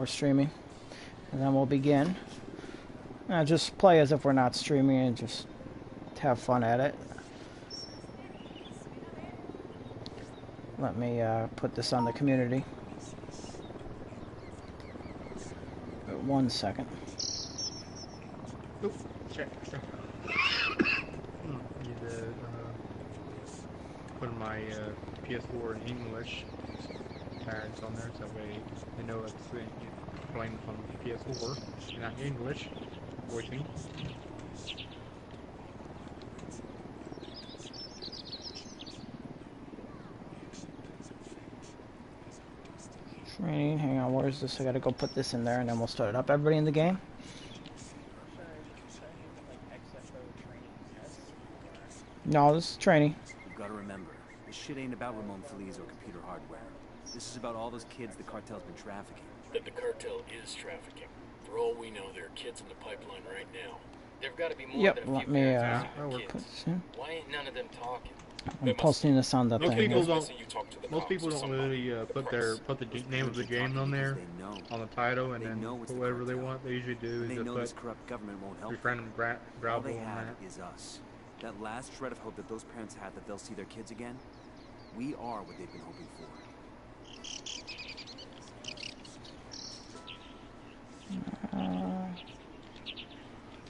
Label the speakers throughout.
Speaker 1: we're streaming, and then we'll begin. Just play as if we're not streaming and just have fun at it. Let me put this on the community. 1 second.
Speaker 2: Oop, check. Need to put my PS4 in English tags on there, so that way they know it's playing from PS4 and not English voicing.
Speaker 1: Training, hang on, where's this? I gotta go put this in there and then we'll start it up. Everybody in the game? No, this is training.
Speaker 3: You've got to remember, this shit ain't about Ramon Feliz or computer hardware. This is about all those kids the cartel's been trafficking.
Speaker 4: That the cartel is trafficking. For all we know, there are kids in the pipeline right now. There've got to be more than a few parents with kids. Why ain't none of them talking?
Speaker 1: I'm posting this on the
Speaker 2: Most
Speaker 1: thing.
Speaker 2: Most people don't really put the name of the game on there, on the title, and then put whatever they want. They usually do is
Speaker 3: know
Speaker 2: put
Speaker 3: this corrupt government won't help.
Speaker 2: Referendum
Speaker 3: All they
Speaker 2: on
Speaker 3: have
Speaker 2: that.
Speaker 3: is us. That last shred of hope that those parents had that they'll see their kids again. We are what they've been hoping for.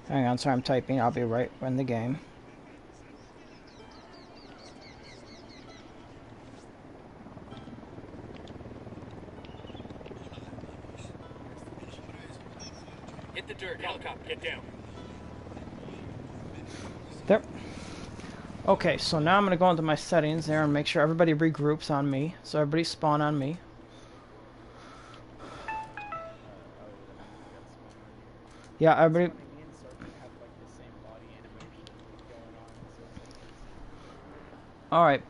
Speaker 1: Hang on, sorry, I'm typing. I'll be right in the game.
Speaker 4: Hit the dirt, helicopter, get down.
Speaker 1: There. Okay, so now I'm going to go into my settings there and make sure everybody regroups on me. So everybody spawn on me. Yeah, everybody... Alright.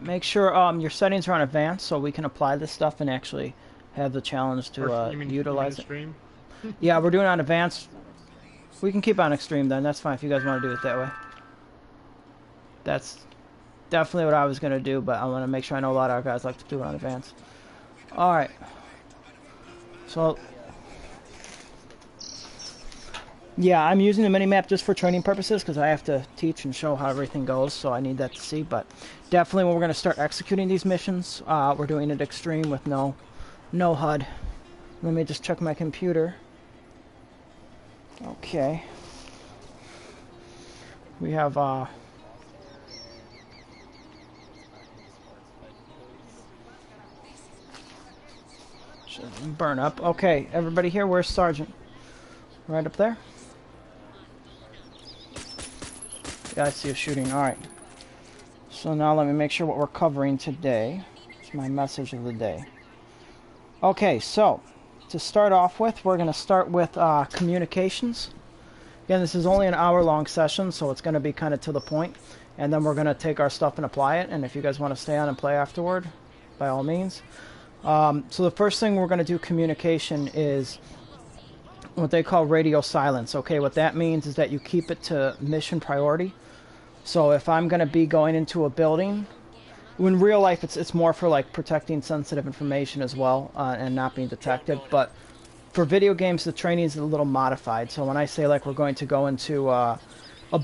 Speaker 1: Make sure your settings are on advanced so we can apply this stuff and actually have the challenge to utilize it. Yeah, we're doing it on advanced. We can keep on extreme then. That's fine if you guys want to do it that way. That's definitely what I was going to do, but I want to make sure I know a lot of our guys like to do it on advanced. Alright. So... yeah, I'm using the minimap just for training purposes because I have to teach and show how everything goes, so I need that to see. But definitely when we're going to start executing these missions, we're doing it extreme with no HUD. Let me just check my computer. Okay. We have burn up. Okay, everybody here, where's Sergeant? Right up there? Yeah, I see a shooting. Alright. So now let me make sure what we're covering today. It's my message of the day. Okay, so to start off with, we're going to start with communications. Again, this is only an hour-long session, so it's going to be kind of to the point. And then we're going to take our stuff and apply it. And if you guys want to stay on and play afterward, by all means. So the first thing we're going to do communication is what they call radio silence. Okay, what that means is that you keep it to mission priority. So if I'm going to be going into a building, in real life it's more for like protecting sensitive information as well and not being detected. But for video games, the training is a little modified. So when I say like we're going to go into a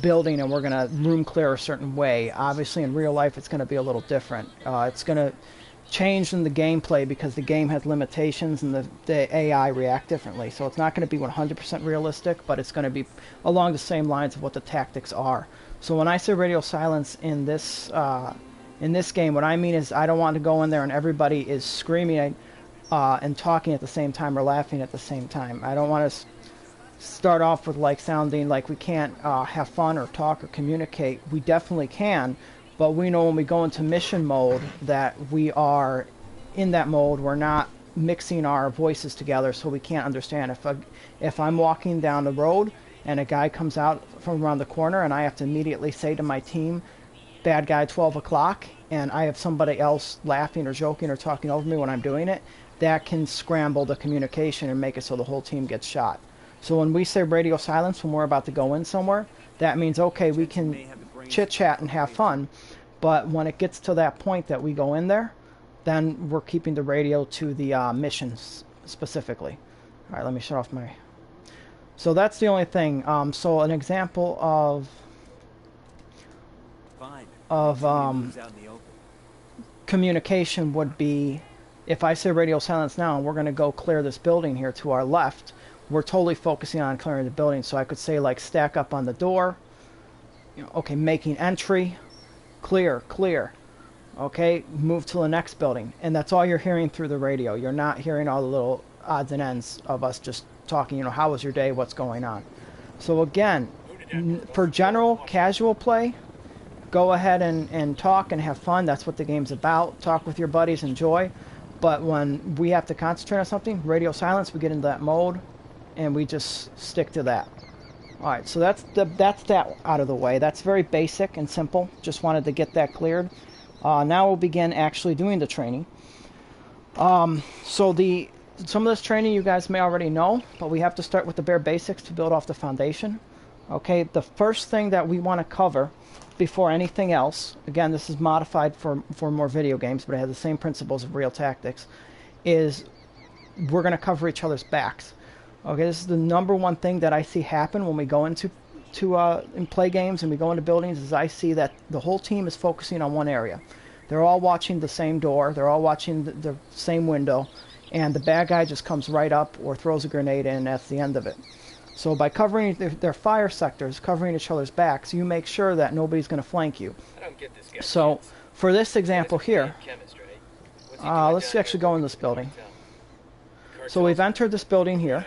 Speaker 1: building and we're going to room clear a certain way, obviously in real life it's going to be a little different. It's going to change in the gameplay because the game has limitations and the AI react differently. So it's not going to be 100% realistic, but it's going to be along the same lines of what the tactics are. So when I say radio silence in this game, what I mean is I don't want to go in there and everybody is screaming and talking at the same time or laughing at the same time. I don't want to start off with like sounding like we can't have fun or talk or communicate. We definitely can. But we know when we go into mission mode that we are in that mode. We're not mixing our voices together, so we can't understand. If I'm walking down the road and a guy comes out from around the corner and I have to immediately say to my team, bad guy 12 o'clock, and I have somebody else laughing or joking or talking over me when I'm doing it, that can scramble the communication and make it so the whole team gets shot. So when we say radio silence when we're about to go in somewhere, that means, okay, we can chit-chat and have fun, but when it gets to that point that we go in there, then we're keeping the radio to the missions specifically. All right, let me shut off my... So that's the only thing. So an example of communication would be, if I say radio silence now and we're going to go clear this building here to our left, we're totally focusing on clearing the building. So I could say, like, stack up on the door, you know, okay, making entry, clear, clear, okay, move to the next building. And that's all you're hearing through the radio. You're not hearing all the little odds and ends of us just talking, you know, how was your day, what's going on. So again, for general casual play, go ahead and talk and have fun. That's what the game's about. Talk with your buddies, enjoy. But when we have to concentrate on something, radio silence, we get into that mode and we just stick to that. Alright, so that's that out of the way. That's very basic and simple. Just wanted to get that cleared. Now we'll begin actually doing the training. Some of this training you guys may already know, but we have to start with the bare basics to build off the foundation. Okay, the first thing that we want to cover before anything else, again, this is modified for more video games, but it has the same principles of real tactics, is we're going to cover each other's backs. Okay, this is the number one thing that I see happen when we go into play games and we go into buildings, is I see that the whole team is focusing on one area. They're all watching the same door, they're all watching the same window, and the bad guy just comes right up or throws a grenade in, and that's the end of it. So by covering their fire sectors, covering each other's backs, you make sure that nobody's going to flank you.
Speaker 4: I don't get this guy.
Speaker 1: So for this example here, let's actually go in this building. So we've entered this building here.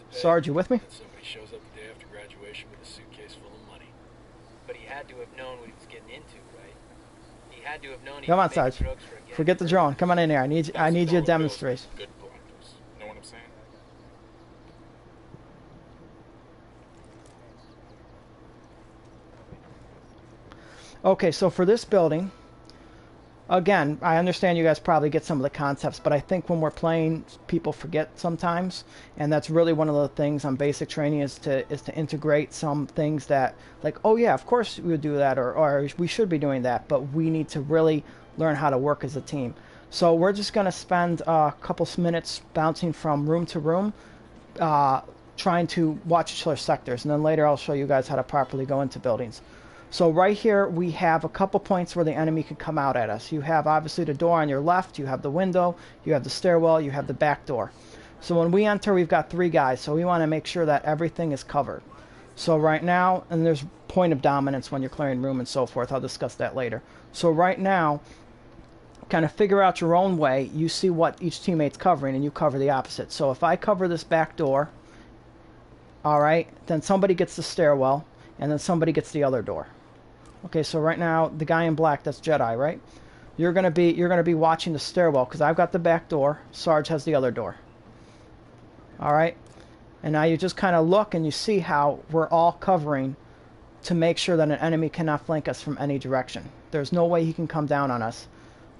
Speaker 1: Sarge, you with me?
Speaker 4: Somebody shows up the day after graduation with a suitcase full of money. But he had to have known what he was getting into, right? He had to have known.
Speaker 1: Come on, Sarge. Forget the drone. Come on in here. I need you to demonstrate.
Speaker 5: Good pointers. Know what I'm saying?
Speaker 1: Okay, so for this building, again, I understand you guys probably get some of the concepts, but I think when we're playing, people forget sometimes, and that's really one of the things on basic training is to integrate some things that, like, oh yeah, of course we would do that, or we should be doing that, but we need to really learn how to work as a team. So we're just going to spend a couple minutes bouncing from room to room, trying to watch each other's sectors, and then later I'll show you guys how to properly go into buildings. So right here we have a couple points where the enemy can come out at us. You have obviously the door on your left, you have the window, you have the stairwell, you have the back door. So when we enter, we've got 3 guys, so we want to make sure that everything is covered. So right now, and there's point of dominance when you're clearing room and so forth, I'll discuss that later. So right now, kind of figure out your own way, you see what each teammate's covering and you cover the opposite. So if I cover this back door, alright, then somebody gets the stairwell, and then somebody gets the other door. Okay, so right now the guy in black, that's Jedi, right? You're gonna be watching the stairwell because I've got the back door. Sarge has the other door. All right, and now you just kind of look and you see how we're all covering to make sure that an enemy cannot flank us from any direction. There's no way he can come down on us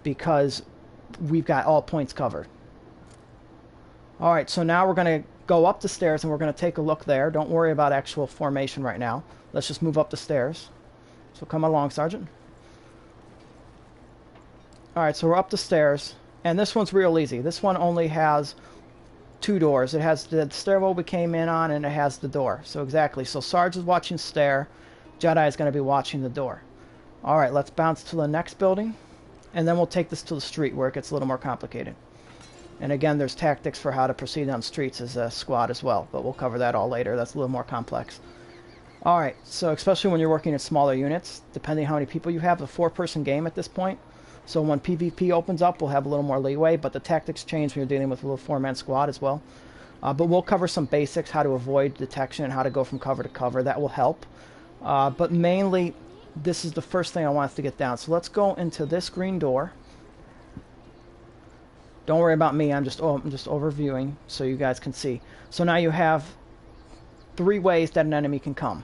Speaker 1: because we've got all points covered. All right, so now we're gonna go up the stairs and we're gonna take a look there. Don't worry about actual formation right now. Let's just move up the stairs. So come along, Sergeant. Alright, so we're up the stairs. And this one's real easy. This one only has 2 doors. It has the stairwell we came in on, and it has the door. So exactly. So Sarge is watching stair. Jedi is going to be watching the door. Alright, let's bounce to the next building. And then we'll take this to the street where it gets a little more complicated. And again, there's tactics for how to proceed on streets as a squad as well. But we'll cover that all later. That's a little more complex. Alright, so especially when you're working in smaller units, depending how many people you have, a 4-person game at this point. So when PvP opens up, we'll have a little more leeway, but the tactics change when you're dealing with a little 4-man squad as well. But we'll cover some basics, how to avoid detection and how to go from cover to cover. That will help. But mainly, this is the first thing I want us to get down. So let's go into this green door. Don't worry about me, I'm just overviewing so you guys can see. So now you have 3 ways that an enemy can come.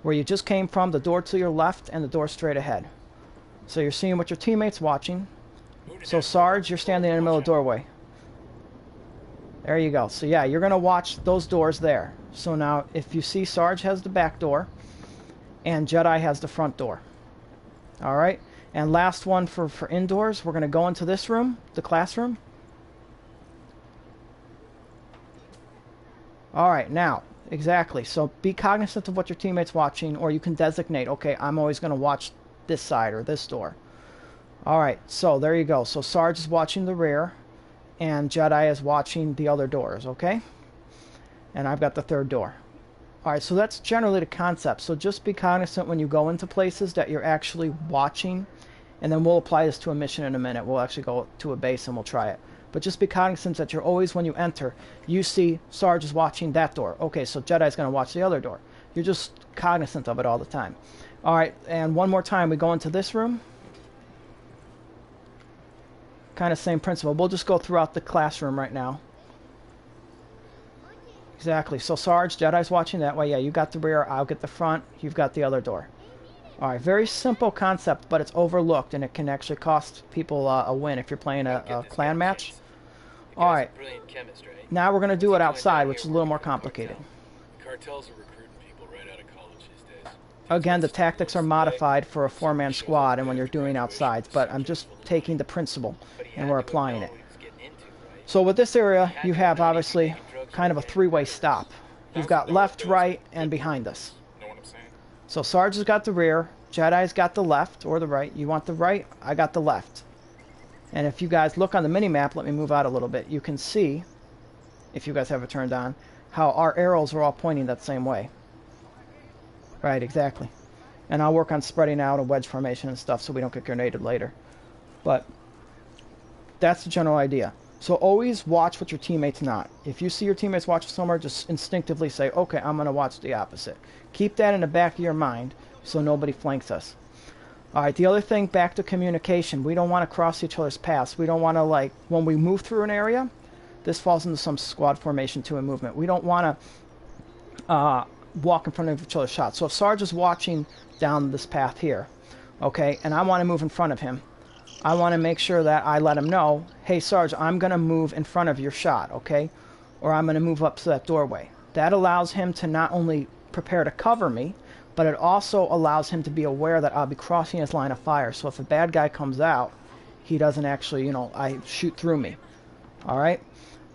Speaker 1: Where you just came from, the door to your left, and the door straight ahead. So you're seeing what your teammate's watching. So Sarge, you're standing in the middle of the doorway. There you go. So yeah, you're going to watch those doors there. So now if you see Sarge has the back door and Jedi has the front door. All right. And last one for indoors, we're going to go into this room, the classroom. All right, now, exactly. So be cognizant of what your teammate's watching, or you can designate, okay, I'm always going to watch this side or this door. All right, so there you go. So Sarge is watching the rear, and Jedi is watching the other doors, okay? And I've got the third door. All right, so that's generally the concept. So just be cognizant when you go into places that you're actually watching, and then we'll apply this to a mission in a minute. We'll actually go to a base and we'll try it. But just be cognizant that you're always, when you enter, you see Sarge is watching that door. Okay, so Jedi's going to watch the other door. You're just cognizant of it all the time. All right, and one more time, we go into this room. Kind of same principle. We'll just go throughout the classroom right now. Exactly. So Sarge, Jedi's watching that way. Yeah, you got the rear, I'll get the front, you've got the other door. All right, very simple concept, but it's overlooked, and it can actually cost people a win if you're playing a clan match. All right, now we're going to do it outside, which is a little more complicated.
Speaker 4: Cartels are recruiting people right out of college these days.
Speaker 1: Again, the tactics are modified for a 4-man squad and when you're doing outsides, but I'm just taking the principle and we're applying it. So with this area, you have obviously kind of a 3-way stop. You've got left, right, and behind us. So Sarge has got the rear, Jedi's got the left or the right. You want the right, I got the left. And if you guys look on the mini-map, let me move out a little bit, you can see, if you guys have it turned on, how our arrows are all pointing that same way. Right, exactly. And I'll work on spreading out a wedge formation and stuff so we don't get grenaded later. But that's the general idea. So always watch what your teammate's not. If you see your teammates watching somewhere, just instinctively say, okay, I'm going to watch the opposite. Keep that in the back of your mind so nobody flanks us. All right, the other thing, back to communication. We don't want to cross each other's paths. We don't want to, like, when we move through an area, this falls into some squad formation to a movement. We don't want to walk in front of each other's shots. So if Sarge is watching down this path here, okay, and I want to move in front of him, I want to make sure that I let him know, hey, Sarge, I'm going to move in front of your shot, okay? Or I'm going to move up to that doorway. That allows him to not only prepare to cover me, but it also allows him to be aware that I'll be crossing his line of fire. So if a bad guy comes out, he doesn't actually, you know, shoot through me. All right?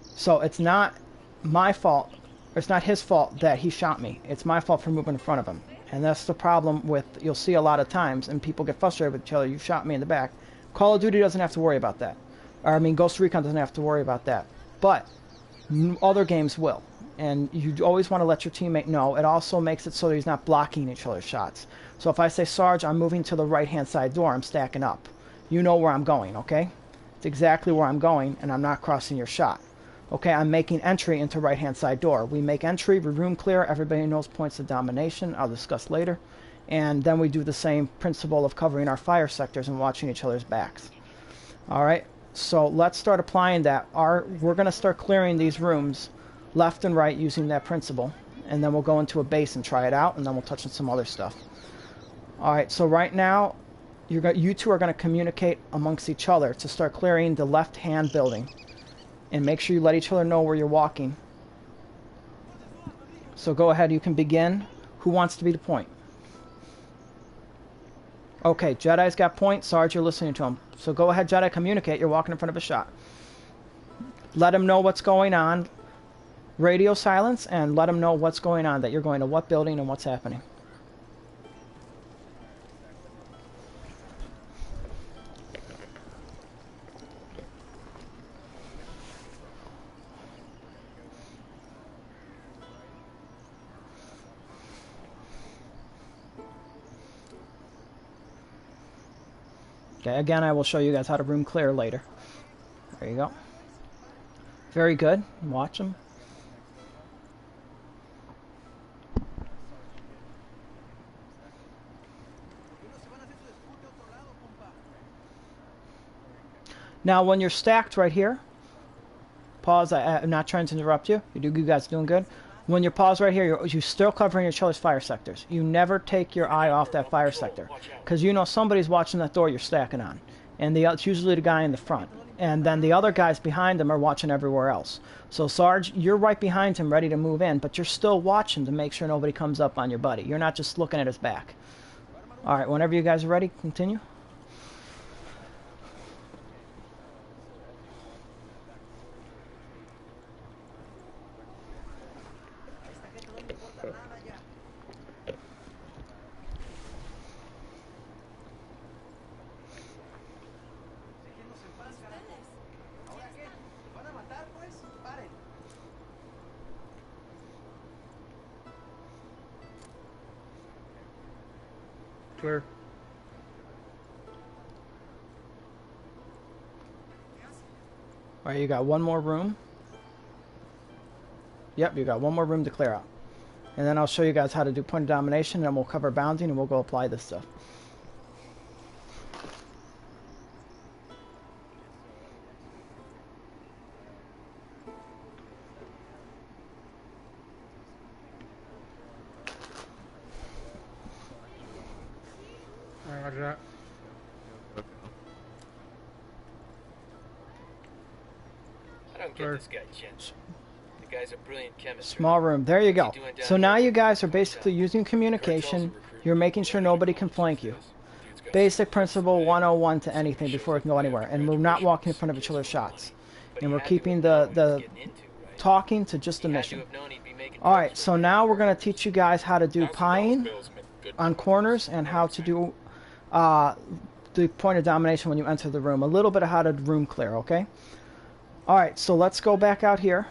Speaker 1: So it's not my fault, or it's not his fault that he shot me. It's my fault for moving in front of him. And that's the problem with, you'll see a lot of times, and people get frustrated with each other, you shot me in the back. Call of Duty doesn't have to worry about that. Or, I mean, Ghost Recon doesn't have to worry about that. But other games will. And you always want to let your teammate know. It also makes it so that he's not blocking each other's shots. So if I say, Sarge, I'm moving to the right-hand side door, I'm stacking up. You know where I'm going, okay? It's exactly where I'm going, and I'm not crossing your shot. Okay, I'm making entry into right-hand side door. We make entry, we room clear, everybody knows points of domination. I'll discuss later. And then we do the same principle of covering our fire sectors and watching each other's backs. All right, so let's start applying that. We're going to start clearing these rooms left and right using that principle, and then we'll go into a base and try it out, and then we'll touch on some other stuff. All right, so right now, you two are going to communicate amongst each other to start clearing the left-hand building, and make sure you let each other know where you're walking. So go ahead, you can begin. Who wants to be the point? Okay, Jedi's got point. Sarge, you're listening to him. So go ahead, Jedi, communicate. You're walking in front of a shot. Let him know what's going on. Radio silence, and let him know what's going on, that you're going to what building and what's happening. Okay, again, I will show you guys how to room clear later. There you go. Very good. Watch them. Now, when you're stacked right here, pause. I'm not trying to interrupt you. You guys doing good. When you're paused right here, you're still covering each other's fire sectors. You never take your eye off that fire sector, because you know somebody's watching that door you're stacking on, and it's usually the guy in the front. and then the other guys behind him are watching everywhere else. So Sarge, you're right behind him, ready to move in, but you're still watching to make sure nobody comes up on your buddy. You're not just looking at his back. All right, whenever you guys are ready, continue.
Speaker 2: Clear.
Speaker 1: All right, you got one more room. Yep, you got one more room to clear out. And then I'll show you guys how to do point of domination, and then we'll cover bounding, and we'll go apply this stuff.
Speaker 2: Roger that.
Speaker 4: I don't get this guy, Chen. The guy's a brilliant chemist.
Speaker 1: Small room. There you go. So now you guys are basically using communication. You're making sure nobody can flank you. Basic principle 101 to anything before we can go anywhere. And we're not walking in front of each other's shots. And we're keeping the talking to just the mission. Alright, so now we're going to teach you guys how to do pieing on corners and how to do the point of domination when you enter the room. A little bit of how to room clear, okay? Alright, so let's go back out here.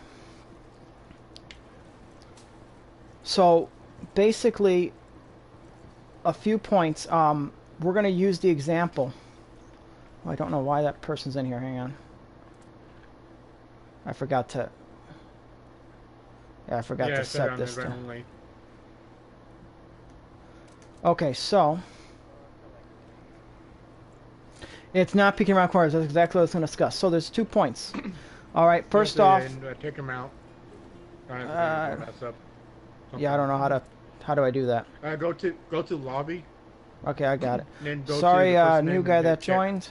Speaker 1: So basically a few points. We're going to use the example. Oh, I don't know why that person's in here. Hang on. I forgot to... Yeah, I forgot to set this to... Okay, so... It's not peeking around corners. That's exactly what I was going to discuss. So there's 2 points. All right, first off...
Speaker 2: take him out.
Speaker 1: Yeah, I don't know how to... How do I do that?
Speaker 2: Go to lobby.
Speaker 1: Okay, I got it.
Speaker 2: Then go
Speaker 1: Sorry,
Speaker 2: to
Speaker 1: new guy that joined.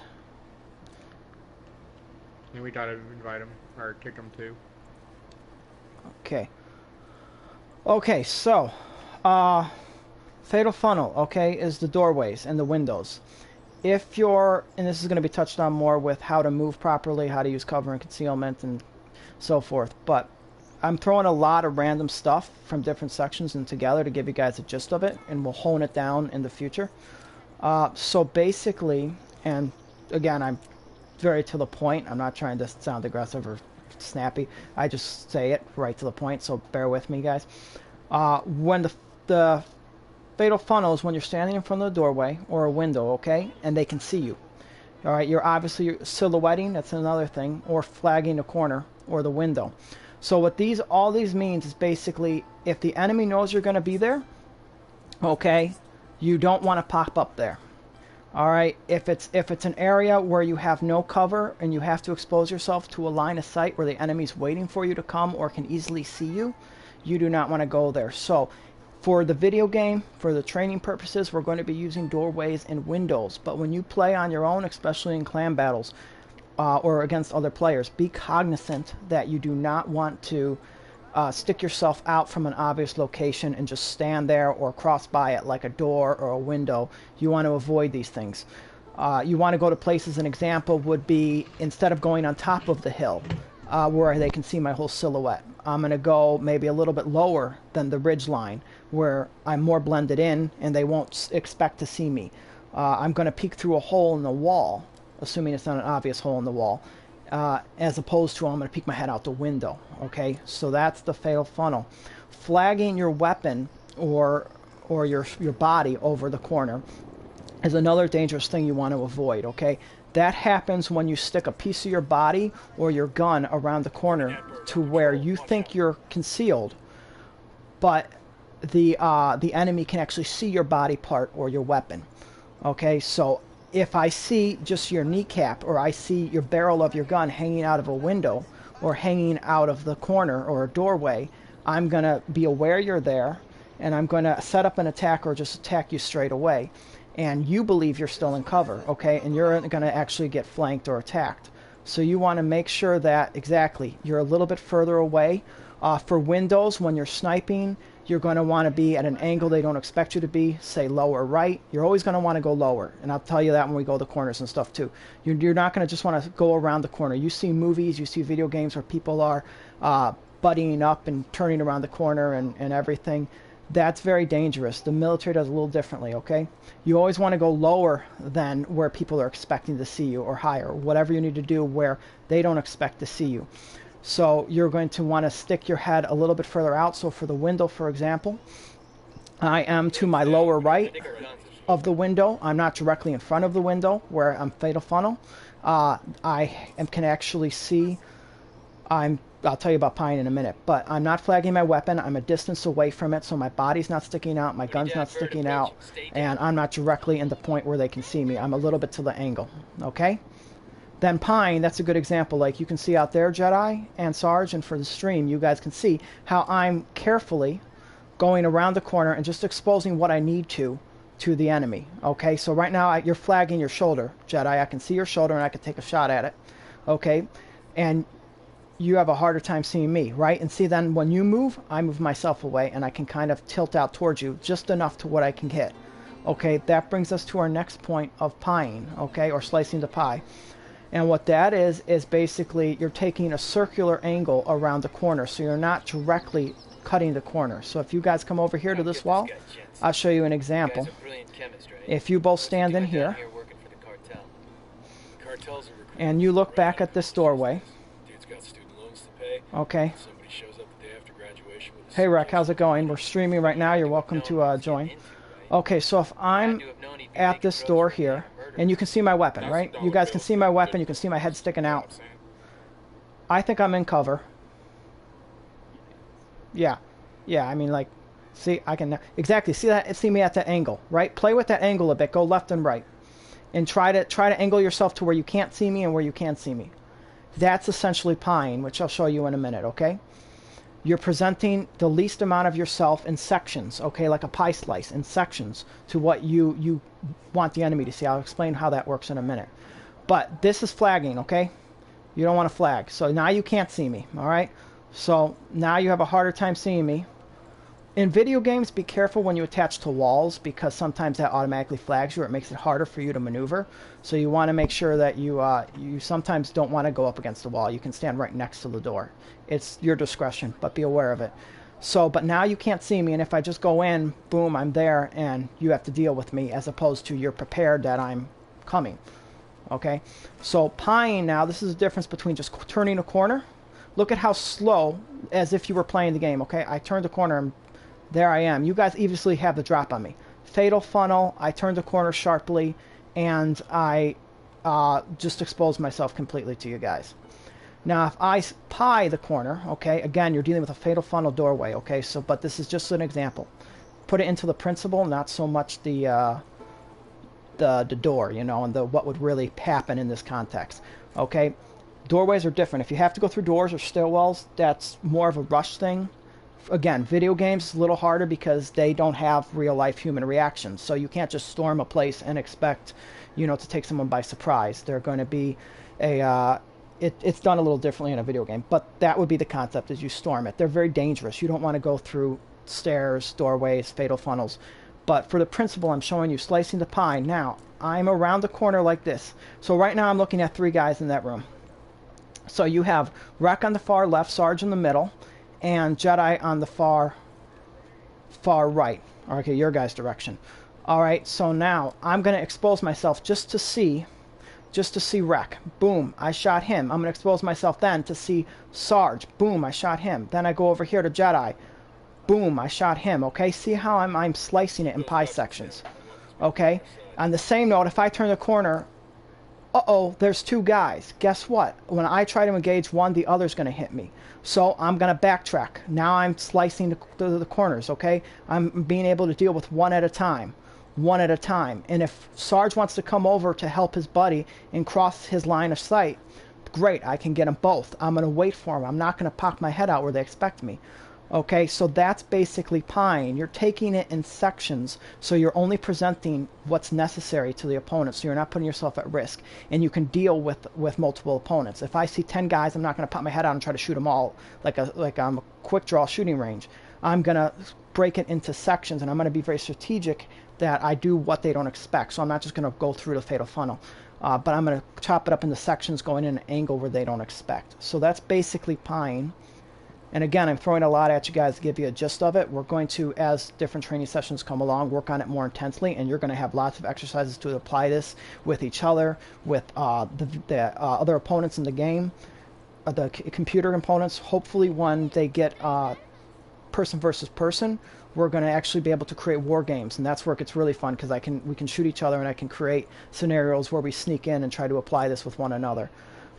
Speaker 2: And we gotta invite him, or kick him too.
Speaker 1: Okay. Okay, so... Fatal funnel, okay, is the doorways and the windows. If you're, and this is going to be touched on more with how to move properly, how to use cover and concealment and so forth, but I'm throwing a lot of random stuff from different sections and together to give you guys a gist of it, and we'll hone it down in the future. So basically, and again, I'm very to the point. I'm not trying to sound aggressive or snappy. I just say it right to the point, so bear with me, guys. When the fatal funnel is when you're standing in front of the doorway or a window, okay, and they can see you. All right, you're obviously silhouetting, that's another thing, or flagging the corner or the window. So what all these means is basically if the enemy knows you're going to be there, okay, you don't want to pop up there. All right, if it's an area where you have no cover and you have to expose yourself to a line of sight where the enemy's waiting for you to come or can easily see you, you do not want to go there. So for the video game, for the training purposes, we're going to be using doorways and windows. But when you play on your own, especially in clan battles or against other players, be cognizant that you do not want to stick yourself out from an obvious location and just stand there or cross by it like a door or a window. You want to avoid these things. You want to go to places, an example would be, instead of going on top of the hill where they can see my whole silhouette, I'm going to go maybe a little bit lower than the ridge line where I'm more blended in and they won't expect to see me. I'm going to peek through a hole in the wall, assuming it's not an obvious hole in the wall, as opposed to I'm going to peek my head out the window. Okay, so that's the fatal funnel. Flagging your weapon or your body over the corner is another dangerous thing you want to avoid. Okay, that happens when you stick a piece of your body or your gun around the corner to where you think you're concealed, but the enemy can actually see your body part or your weapon. Okay, so if I see just your kneecap or I see your barrel of your gun hanging out of a window or hanging out of the corner or a doorway, I'm going to be aware you're there and I'm going to set up an attack or just attack you straight away. And you believe you're still in cover, okay? And you're going to actually get flanked or attacked. So you want to make sure that, exactly, you're a little bit further away. For windows, when you're sniping, you're going to want to be at an angle they don't expect you to be, say lower right. You're always going to want to go lower, and I'll tell you that when we go to corners and stuff too. You're not going to just want to go around the corner. You see movies, you see video games where people are buddying up and turning around the corner and everything. That's very dangerous. The military does a little differently, okay? You always want to go lower than where people are expecting to see you, or higher, whatever you need to do where they don't expect to see you. So you're going to want to stick your head a little bit further out. So for the window, for example, I am to my lower right of the window. I'm not directly in front of the window where I'm fatal funnel. Can actually see. I'll tell you about pine in a minute, but I'm not flagging my weapon. I'm a distance away from it, so my body's not sticking out, my gun's not sticking out, and I'm not directly in the point where they can see me. I'm a little bit to the angle, okay? Then pine, that's a good example. Like you can see out there, Jedi and Sarge, and for the stream, you guys can see how I'm carefully going around the corner and just exposing what I need to the enemy, okay? So right now, you're flagging your shoulder, Jedi. I can see your shoulder, and I can take a shot at it, okay? And you have a harder time seeing me, right? And see, then when you move, I move myself away, and I can kind of tilt out towards you just enough to what I can hit. Okay, that brings us to our next point of pieing, okay, or slicing the pie. And what that is basically you're taking a circular angle around the corner, so you're not directly cutting the corner. So if you guys come over here to this wall, I'll show you an example. If you both stand in here, and you look back at this doorway, okay. Hey, Rec, how's it going? We're streaming right now. You're welcome to join. Okay, so if I'm at this door here, and you can see my weapon, right? You guys can see my weapon. You can see my head sticking out. I think I'm in cover. Yeah. Yeah, I mean, like, see, I can... Exactly. See me at that angle, right? Play with that angle a bit. Go left and right. And try to angle yourself to where you can't see me and where you can see me. That's essentially pieing, which I'll show you in a minute, okay? You're presenting the least amount of yourself in sections, okay, like a pie slice, in sections to what you want the enemy to see. I'll explain how that works in a minute. But this is flagging, okay? You don't want to flag. So now you can't see me, all right? So now you have a harder time seeing me. In video games, be careful when you attach to walls, because sometimes that automatically flags you, or it makes it harder for you to maneuver. So you want to make sure that you sometimes don't want to go up against the wall. You can stand right next to the door. It's your discretion, but be aware of it. So, but now you can't see me, and if I just go in, boom, I'm there, and you have to deal with me, as opposed to you're prepared that I'm coming. Okay? So pieing now, this is the difference between just turning a corner. Look at how slow, as if you were playing the game, okay? I turned the corner, and there I am. You guys obviously have the drop on me. Fatal funnel, I turned the corner sharply, and I just exposed myself completely to you guys. Now, if I pie the corner, okay, again, you're dealing with a fatal funnel doorway, okay? So, but this is just an example. Put it into the principle, not so much the door, you know, and what would really happen in this context, okay? Doorways are different. If you have to go through doors or stairwells, that's more of a rush thing. Again, video games is a little harder because they don't have real-life human reactions. So you can't just storm a place and expect, you know, to take someone by surprise. They're going to be it's done a little differently in a video game. But that would be the concept, is you storm it. They're very dangerous. You don't want to go through stairs, doorways, fatal funnels. But for the principle, I'm showing you slicing the pie. Now, I'm around the corner like this. So right now I'm looking at 3 guys in that room. So you have Rec on the far left, Sarge in the middle, and Jedi on the far right. Okay, your guys' direction. All right, so now I'm going to expose myself just to see Rec. Boom, I shot him. I'm going to expose myself then to see Sarge. Boom, I shot him. Then I go over here to Jedi. Boom, I shot him. Okay, see how I'm slicing it in pie sections. Okay, on the same note, if I turn the corner, uh-oh, there's 2 guys. Guess what? When I try to engage one, the other's going to hit me. So I'm going to backtrack. Now I'm slicing the corners, okay? I'm being able to deal with one at a time. One at a time. And if Sarge wants to come over to help his buddy and cross his line of sight, great, I can get them both. I'm going to wait for him. I'm not going to pop my head out where they expect me. Okay, so that's basically pieing. You're taking it in sections, so you're only presenting what's necessary to the opponent, so you're not putting yourself at risk, and you can deal with multiple opponents. If I see 10 guys, I'm not going to pop my head out and try to shoot them all like I'm a quick draw shooting range. I'm going to break it into sections, and I'm going to be very strategic that I do what they don't expect. So I'm not just going to go through the fatal funnel, but I'm going to chop it up into sections going in an angle where they don't expect. So that's basically pieing. And again, I'm throwing a lot at you guys to give you a gist of it. We're going to, as different training sessions come along, work on it more intensely, and you're going to have lots of exercises to apply this with each other, with the other opponents in the game, the computer opponents. Hopefully when they get person versus person, we're going to actually be able to create war games, and that's where it gets really fun, because we can shoot each other, and I can create scenarios where we sneak in and try to apply this with one another.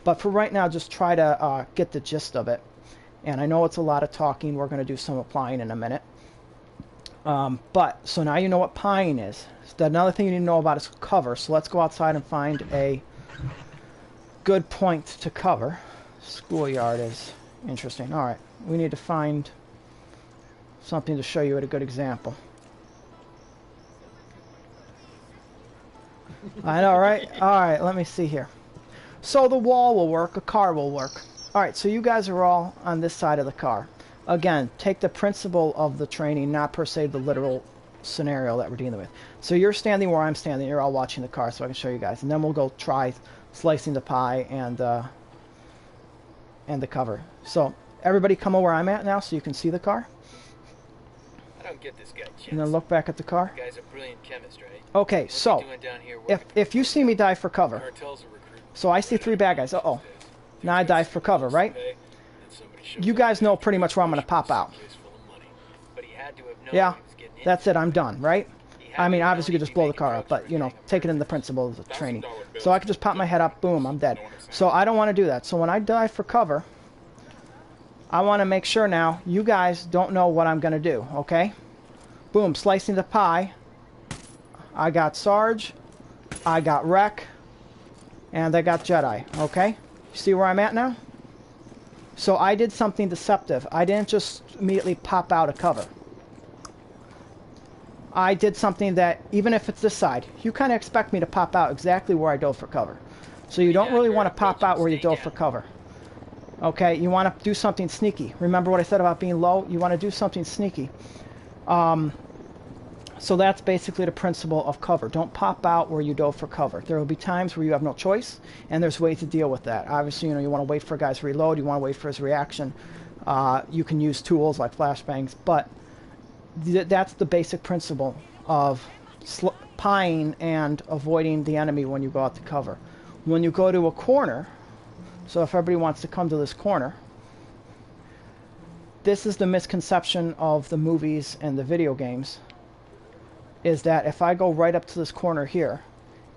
Speaker 1: But for right now, just try to get the gist of it. And I know it's a lot of talking. We're going to do some applying in a minute. So now you know what pieing is. So another thing you need to know about is cover. So let's go outside and find a good point to cover. Schoolyard is interesting. All right, we need to find something to show you at a good example. I know, right? All right, let me see here. So the wall will work. A car will work. All right, so you guys are all on this side of the car. Again, take the principle of the training, not per se the literal scenario that we're dealing with. So you're standing where I'm standing. You're all watching the car, so I can show you guys. And then we'll go try slicing the pie and the cover. So everybody come over where I'm at now so you can see the car.
Speaker 4: I don't get this guy, Chance.
Speaker 1: And then look back at the car.
Speaker 4: The guy's a brilliant chemist, right?
Speaker 1: Okay,
Speaker 4: What's
Speaker 1: so
Speaker 4: he doing down here
Speaker 1: if you see me dive for cover,
Speaker 4: Cartel's a recruit.
Speaker 1: so I see 3 bad guys. Uh-oh. Now I dive for cover, right? You guys know pretty much where I'm going to pop out. Yeah, that's it. I'm done, right? I mean, obviously you could just blow the car up, but, you know, take it in the principle of the training. So I could just pop my head up, boom, I'm dead. So I don't want to do that. So when I dive for cover, I want to make sure now you guys don't know what I'm going to do, okay? Boom, slicing the pie. I got Sarge, I got Wreck, and I got Jedi, okay? See where I'm at now? So I did something deceptive. I didn't just immediately pop out of cover. I did something that, even if it's this side, you kind of expect me to pop out exactly where I dove for cover. So you don't really want to pop out where you dove for cover. Okay, you want to do something sneaky. Remember what I said about being low? You want to do something sneaky. So that's basically the principle of cover. Don't pop out where you dove for cover. There will be times where you have no choice, and there's ways to deal with that. Obviously, you know, you want to wait for a guy's reload. You want to wait for his reaction. You can use tools like flashbangs, but that's the basic principle of pieing and avoiding the enemy when you go out to cover. When you go to a corner, so if everybody wants to come to this corner, this is the misconception of the movies and the video games, is that if I go right up to this corner here,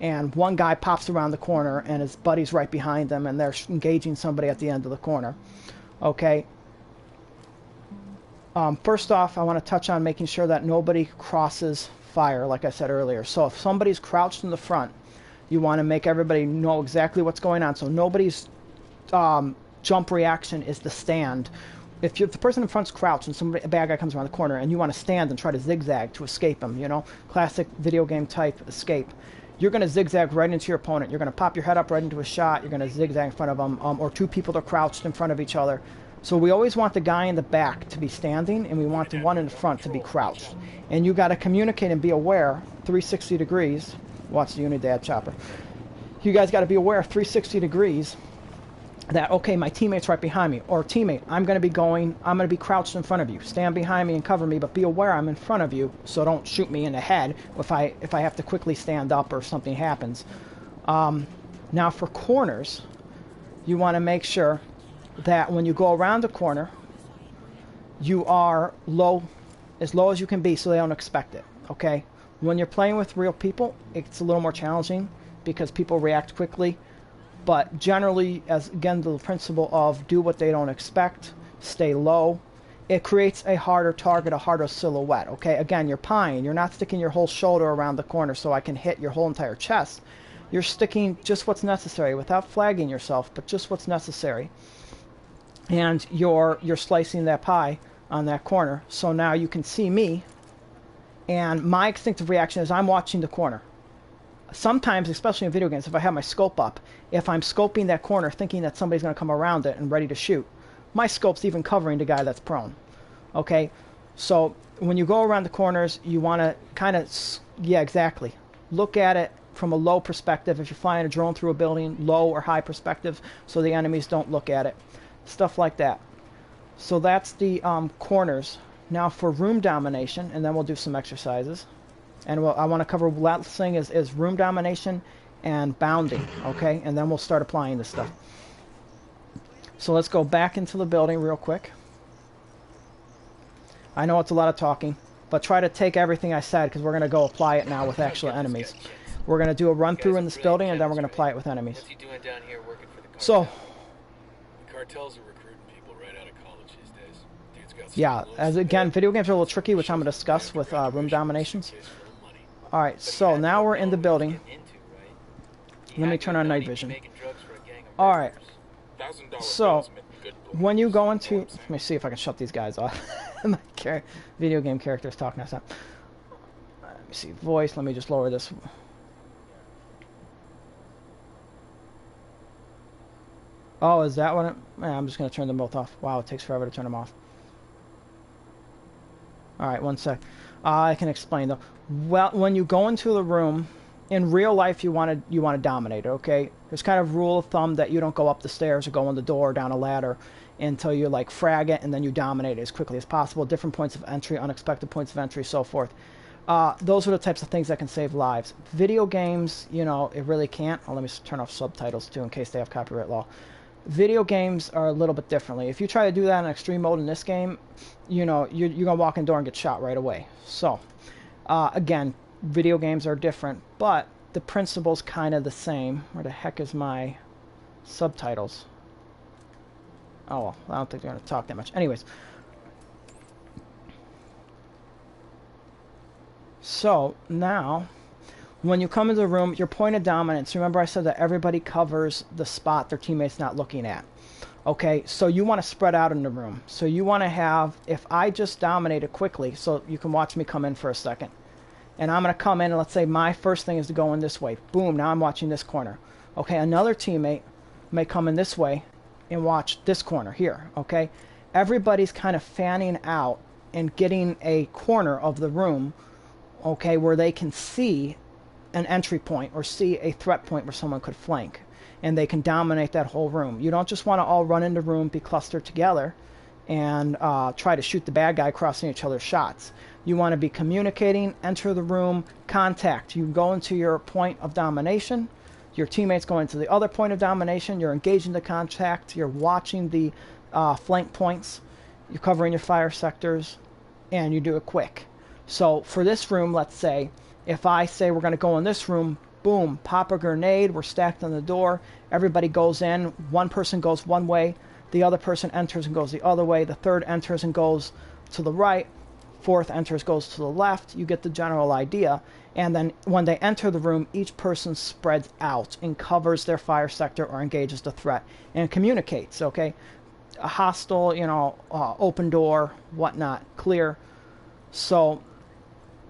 Speaker 1: and one guy pops around the corner and his buddy's right behind them and they're engaging somebody at the end of the corner, okay, first off, I want to touch on making sure that nobody crosses fire, like I said earlier. So if somebody's crouched in the front, you want to make everybody know exactly what's going on. So nobody's jump reaction is to stand. If the person in front's crouched and a bad guy comes around the corner and you want to stand and try to zigzag to escape him, you know, classic video game type escape, you're going to zigzag right into your opponent. You're going to pop your head up right into a shot. You're going to zigzag in front of them, or 2 people that are crouched in front of each other. So we always want the guy in the back to be standing, and we want the one in the front to be crouched. And you got to communicate and be aware 360 degrees. Watch the Unidad chopper. You guys got to be aware 360 degrees that, okay, my teammate's right behind me, or teammate, I'm going to be crouched in front of you. Stand behind me and cover me, but be aware I'm in front of you, so don't shoot me in the head if I have to quickly stand up or something happens. Now for corners, you want to make sure that when you go around the corner, you are as low as you can be so they don't expect it, okay? When you're playing with real people, it's a little more challenging because people react quickly. But generally, as again, the principle of do what they don't expect, stay low, it creates a harder target, a harder silhouette, okay? Again, you're pieing. You're not sticking your whole shoulder around the corner so I can hit your whole entire chest. You're sticking just what's necessary without flagging yourself, but just what's necessary. And you're slicing that pie on that corner. So now you can see me, and my instinctive reaction is I'm watching the corner. Sometimes, especially in video games, if I have my scope up, if I'm scoping that corner thinking that somebody's going to come around it and ready to shoot, my scope's even covering the guy that's prone. Okay? So when you go around the corners, you want to kind of, yeah, exactly. Look at it from a low perspective. If you're flying a drone through a building, low or high perspective, so the enemies don't look at it. Stuff like that. So that's the corners. Now for room domination, and then we'll do some exercises. And I want to cover, last thing is room domination and bounding, okay? And then we'll start applying this stuff. So let's go back into the building real quick. I know it's a lot of talking, but try to take everything I said, because we're going to go apply it now with actual enemies. We're going to do a run through in this building, and then we're going to apply it with enemies.
Speaker 4: What's he doing down here working for the cartel?
Speaker 1: So,
Speaker 4: the cartels are recruiting people right out of college these days. Dude's got
Speaker 1: yeah, as again, video games are a little tricky, which I'm going to discuss with room dominations. Alright, so now we're in the building. Let me turn on night vision. Alright, so when you go into... Let me see if I can shut these guys off. My video game character is talking outside. Let me see, voice, let me just lower this. Oh, is that what it... I'm just going to turn them both off. Wow, it takes forever to turn them off. Alright, one sec. I can explain though. Well, when you go into the room, in real life you want to dominate, okay? There's kind of rule of thumb that you don't go up the stairs or go in the door or down a ladder until you like frag it, and then you dominate it as quickly as possible. Different points of entry, unexpected points of entry, so forth. Those are the types of things that can save lives. Video games, you know, it really can't. Oh, let me turn off subtitles too in case they have copyright law. Video games are a little bit differently. If you try to do that in extreme mode in this game, you know, you're going to walk in the door and get shot right away. So, again, video games are different, but the principle's kind of the same. Where the heck is my subtitles? Oh, well, I don't think they're going to talk that much. Anyways. So, now, when you come into the room, your point of dominance, remember I said that everybody covers the spot their teammate's not looking at. Okay, so you want to spread out in the room. So you want to have, if I just dominated quickly, so you can watch me come in for a second. And I'm going to come in, and let's say my first thing is to go in this way. Boom, now I'm watching this corner. Okay, another teammate may come in this way and watch this corner here, okay? Everybody's kind of fanning out and getting a corner of the room, okay, where they can see an entry point or see a threat point where someone could flank, and they can dominate that whole room. You don't just want to all run in the room, be clustered together, and try to shoot the bad guy crossing each other's shots. You want to be communicating, enter the room, contact. You go into your point of domination, your teammates go into the other point of domination, you're engaging the contact, you're watching the flank points, you're covering your fire sectors, and you do it quick. So for this room, let's say, if I say we're going to go in this room, boom, pop a grenade, we're stacked on the door, everybody goes in, one person goes one way, the other person enters and goes the other way, the third enters and goes to the right, fourth enters, goes to the left, you get the general idea, and then when they enter the room, each person spreads out and covers their fire sector or engages the threat and communicates, okay? A hostile, you know, open door, whatnot, clear. So,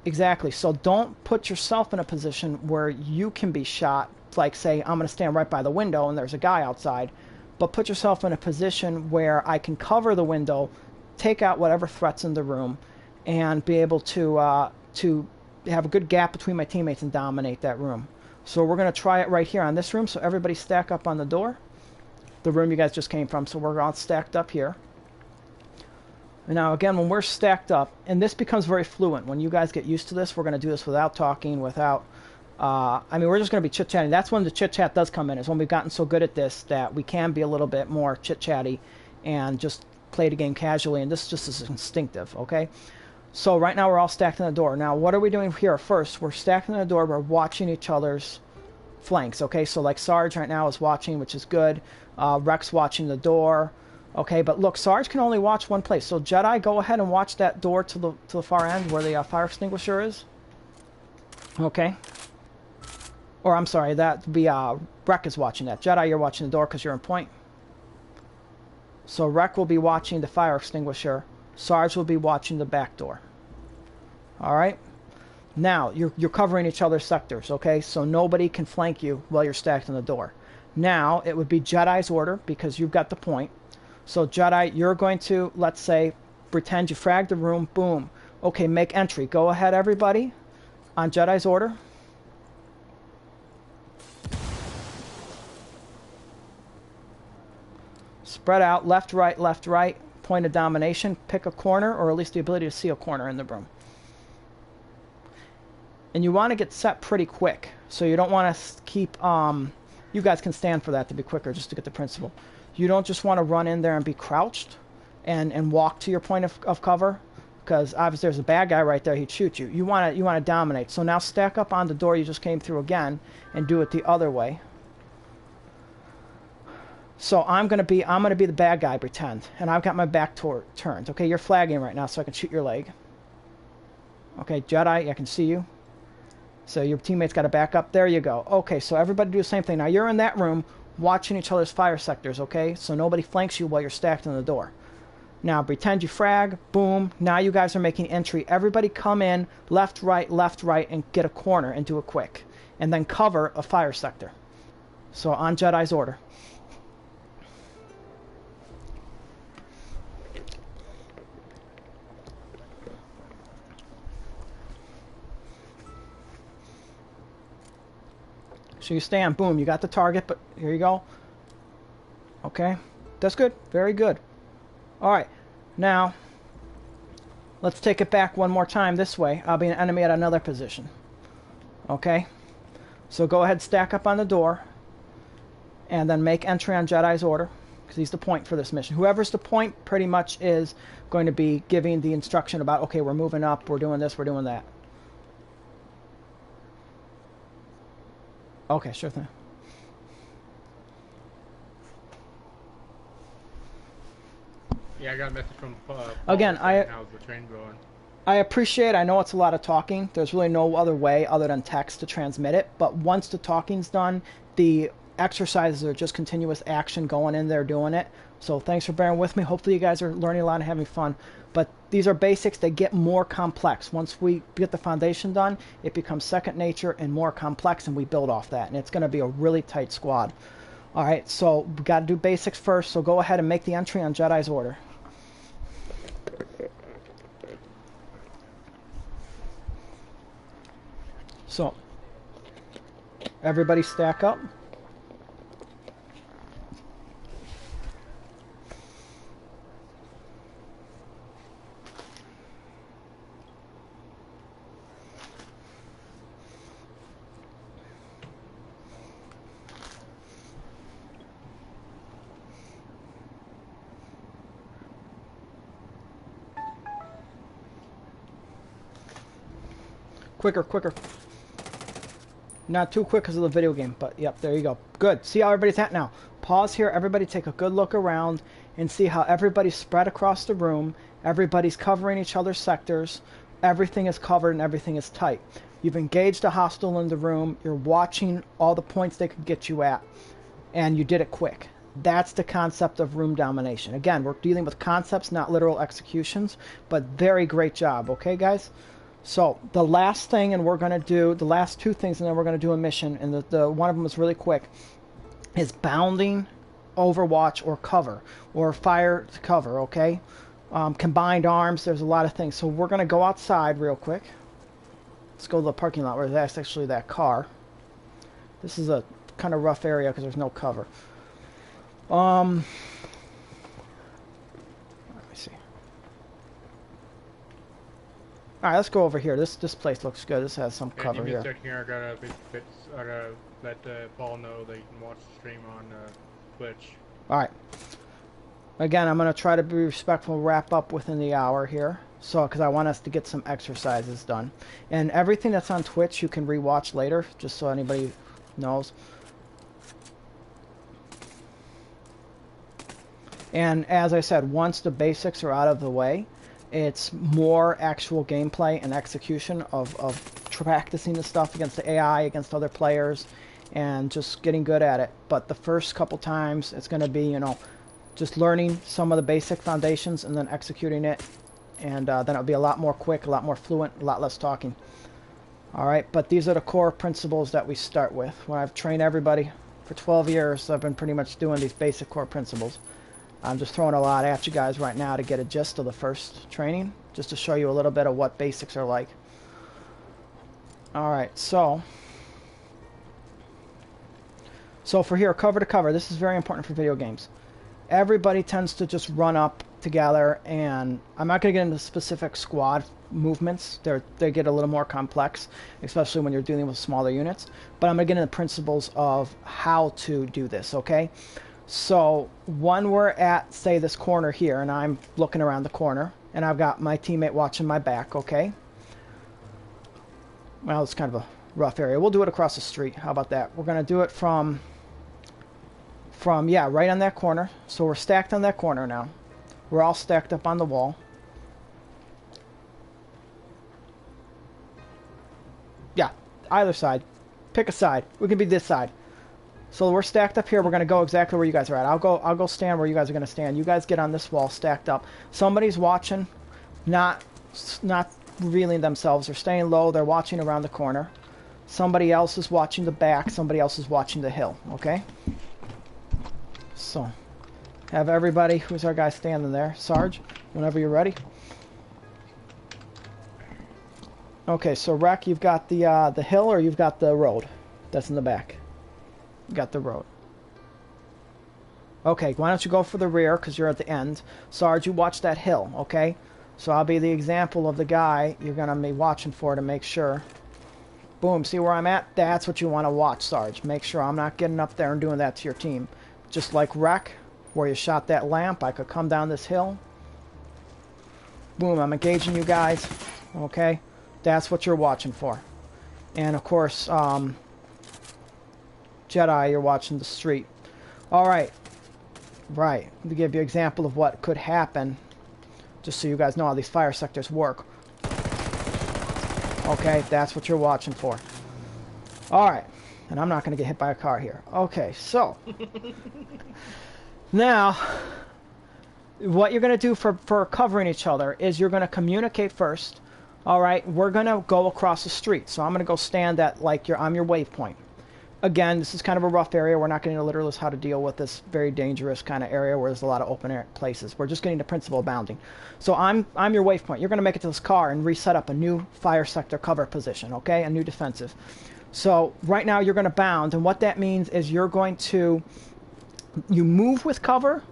Speaker 1: exactly. So don't put yourself in a position where you can be shot. Like, say, I'm going to stand right by the window and there's a guy outside. But put yourself in a position where I can cover the window, take out whatever threats in the room, and be able to have a good gap between my teammates and dominate that room. So we're going to try it right here on this room. So everybody stack up on the door. The room you guys just came from. So we're all stacked up here. Now, again, when we're stacked up, and this becomes very fluent. When you guys get used to this, we're going to do this without talking, without... I mean, we're just going to be chit-chatting. That's when the chit-chat does come in, is when we've gotten so good at this that we can be a little bit more chit-chatty and just play the game casually, and this just is instinctive, okay? So right now we're all stacked in the door. Now, what are we doing here? First, we're stacked in the door. We're watching each other's flanks, okay? So, like, Sarge right now is watching, which is good. Rex watching the door. Okay, but look, Sarge can only watch one place. So Jedi, go ahead and watch that door to the far end where the fire extinguisher is. Okay. Or I'm sorry, that would be Rek is watching that. Jedi, you're watching the door because you're in point. So Rek will be watching the fire extinguisher. Sarge will be watching the back door. All right? Now, you're covering each other's sectors, okay? So nobody can flank you while you're stacked on the door. Now, it would be Jedi's order, because you've got the point. So, Jedi, you're going to, let's say, pretend you frag the room. Boom. Okay, make entry. Go ahead, everybody, on Jedi's order. Spread out, left, right, point of domination. Pick a corner, or at least the ability to see a corner in the room. And you want to get set pretty quick. So you don't want to keep... you guys can stand for that to be quicker, just to get the principle. You don't just want to run in there and be crouched and walk to your point of cover, because obviously there's a bad guy right there, he'd shoot you. You want to dominate. So now stack up on the door you just came through again and do it the other way. So I'm gonna be the bad guy, pretend, and I've got my back turned. Okay, you're flagging right now, so I can shoot your leg. Okay, Jedi, I can see you. So your teammates got to back up. There you go. Okay, so everybody do the same thing. Now you're in that room watching each other's fire sectors, okay? So nobody flanks you while you're stacked on the door. Now pretend you frag. Boom. Now you guys are making entry. Everybody come in, left, right, and get a corner and do it quick. And then cover a fire sector. So on Jedi's order. So you stand, boom, you got the target, but here you go. Okay, that's good, very good. All right, now, let's take it back one more time this way. I'll be an enemy at another position. Okay, so go ahead, stack up on the door, and then make entry on Jedi's order, because he's the point for this mission. Whoever's the point pretty much is going to be giving the instruction about, okay, we're moving up, we're doing this, we're doing that. Okay, sure thing.
Speaker 2: Yeah, I got a message from Paul
Speaker 1: again.
Speaker 2: how's the train going?
Speaker 1: I appreciate. I know it's a lot of talking. There's really no other way other than text to transmit it. But once the talking's done, the exercises are just continuous action going in there doing it. So thanks for bearing with me. Hopefully you guys are learning a lot and having fun. But these are basics. They get more complex. Once we get the foundation done, it becomes second nature and more complex, and we build off that. And it's going to be a really tight squad. All right, so we got to do basics first. So go ahead and make the entry on Jedi's order. So everybody stack up. Quicker, quicker. Not too quick because of the video game, but yep, there you go. Good. See how everybody's at now. Pause here. Everybody take a good look around and see how everybody's spread across the room. Everybody's covering each other's sectors. Everything is covered and everything is tight. You've engaged a hostile in the room. You're watching all the points they could get you at. And you did it quick. That's the concept of room domination. Again, we're dealing with concepts, not literal executions, but very great job. Okay, guys? So the last thing, and we're going to do the last two things, and then we're going to do a mission, and the one of them is really quick, is bounding, overwatch, or cover, or fire to cover, okay? Combined arms, there's a lot of things. So we're going to go outside real quick. Let's go to the parking lot where that's actually that car. This is a kind of rough area because there's no cover. Let me see. All right, let's go over here. This place looks good. This has some cover here.
Speaker 2: Here. I gotta let Paul know they can watch the stream on Twitch.
Speaker 1: All right. Again, I'm gonna try to be respectful. Wrap up within the hour here, so because I want us to get some exercises done. And everything that's on Twitch you can rewatch later, just so anybody knows. And as I said, once the basics are out of the way, it's more actual gameplay and execution of practicing the stuff against the AI, against other players, and just getting good at it. But the first couple times, it's going to be, you know, just learning some of the basic foundations and then executing it and then it'll be a lot more quick, a lot more fluent, a lot less talking. All right, but these are the core principles that we start with. When I've trained everybody for 12 years, I've been pretty much doing these basic core principles. I'm just throwing a lot at you guys right now to get a gist of the first training, just to show you a little bit of what basics are like. All right, so for here, cover to cover, this is very important for video games. Everybody tends to just run up together, and I'm not going to get into specific squad movements. They get a little more complex, especially when you're dealing with smaller units. But I'm going to get into the principles of how to do this, okay? So when we're at, say, this corner here, and I'm looking around the corner, and I've got my teammate watching my back, okay? Well, it's kind of a rough area. We'll do it across the street. How about that? We're going to do it from yeah, right on that corner. So we're stacked on that corner now. We're all stacked up on the wall. Yeah, either side. Pick a side. We can be this side. So we're stacked up here. We're going to go exactly where you guys are at. I'll go stand where you guys are going to stand. You guys get on this wall stacked up. Somebody's watching, not revealing themselves. They're staying low. They're watching around the corner. Somebody else is watching the back. Somebody else is watching the hill. Okay? So, have everybody, who's our guy standing there? Sarge, whenever you're ready. Okay, so Rec, you've got the hill, or you've got the road that's in the back? You got the road. Okay, why don't you go for the rear, because you're at the end. Sarge, you watch that hill, okay? So I'll be the example of the guy you're going to be watching for to make sure. Boom, see where I'm at? That's what you want to watch, Sarge. Make sure I'm not getting up there and doing that to your team. Just like Rec, where you shot that lamp, I could come down this hill. Boom, I'm engaging you guys. Okay? That's what you're watching for. And of course, Jedi, you're watching the street. Alright. Right. To give you an example of what could happen, just so you guys know how these fire sectors work. Okay, that's what you're watching for. Alright. And I'm not going to get hit by a car here. Okay, so. Now, what you're going to do for covering each other is you're going to communicate first. Alright, we're going to go across the street. So I'm going to go stand at, like, I'm your waypoint. Again, this is kind of a rough area. We're not getting to literally how to deal with this very dangerous kind of area where there's a lot of open air places. We're just getting the principle of bounding. So I'm your waypoint. You're going to make it to this car and reset up a new fire sector cover position, okay? A new defensive. So right now you're going to bound, and what that means is you're going to move with cover,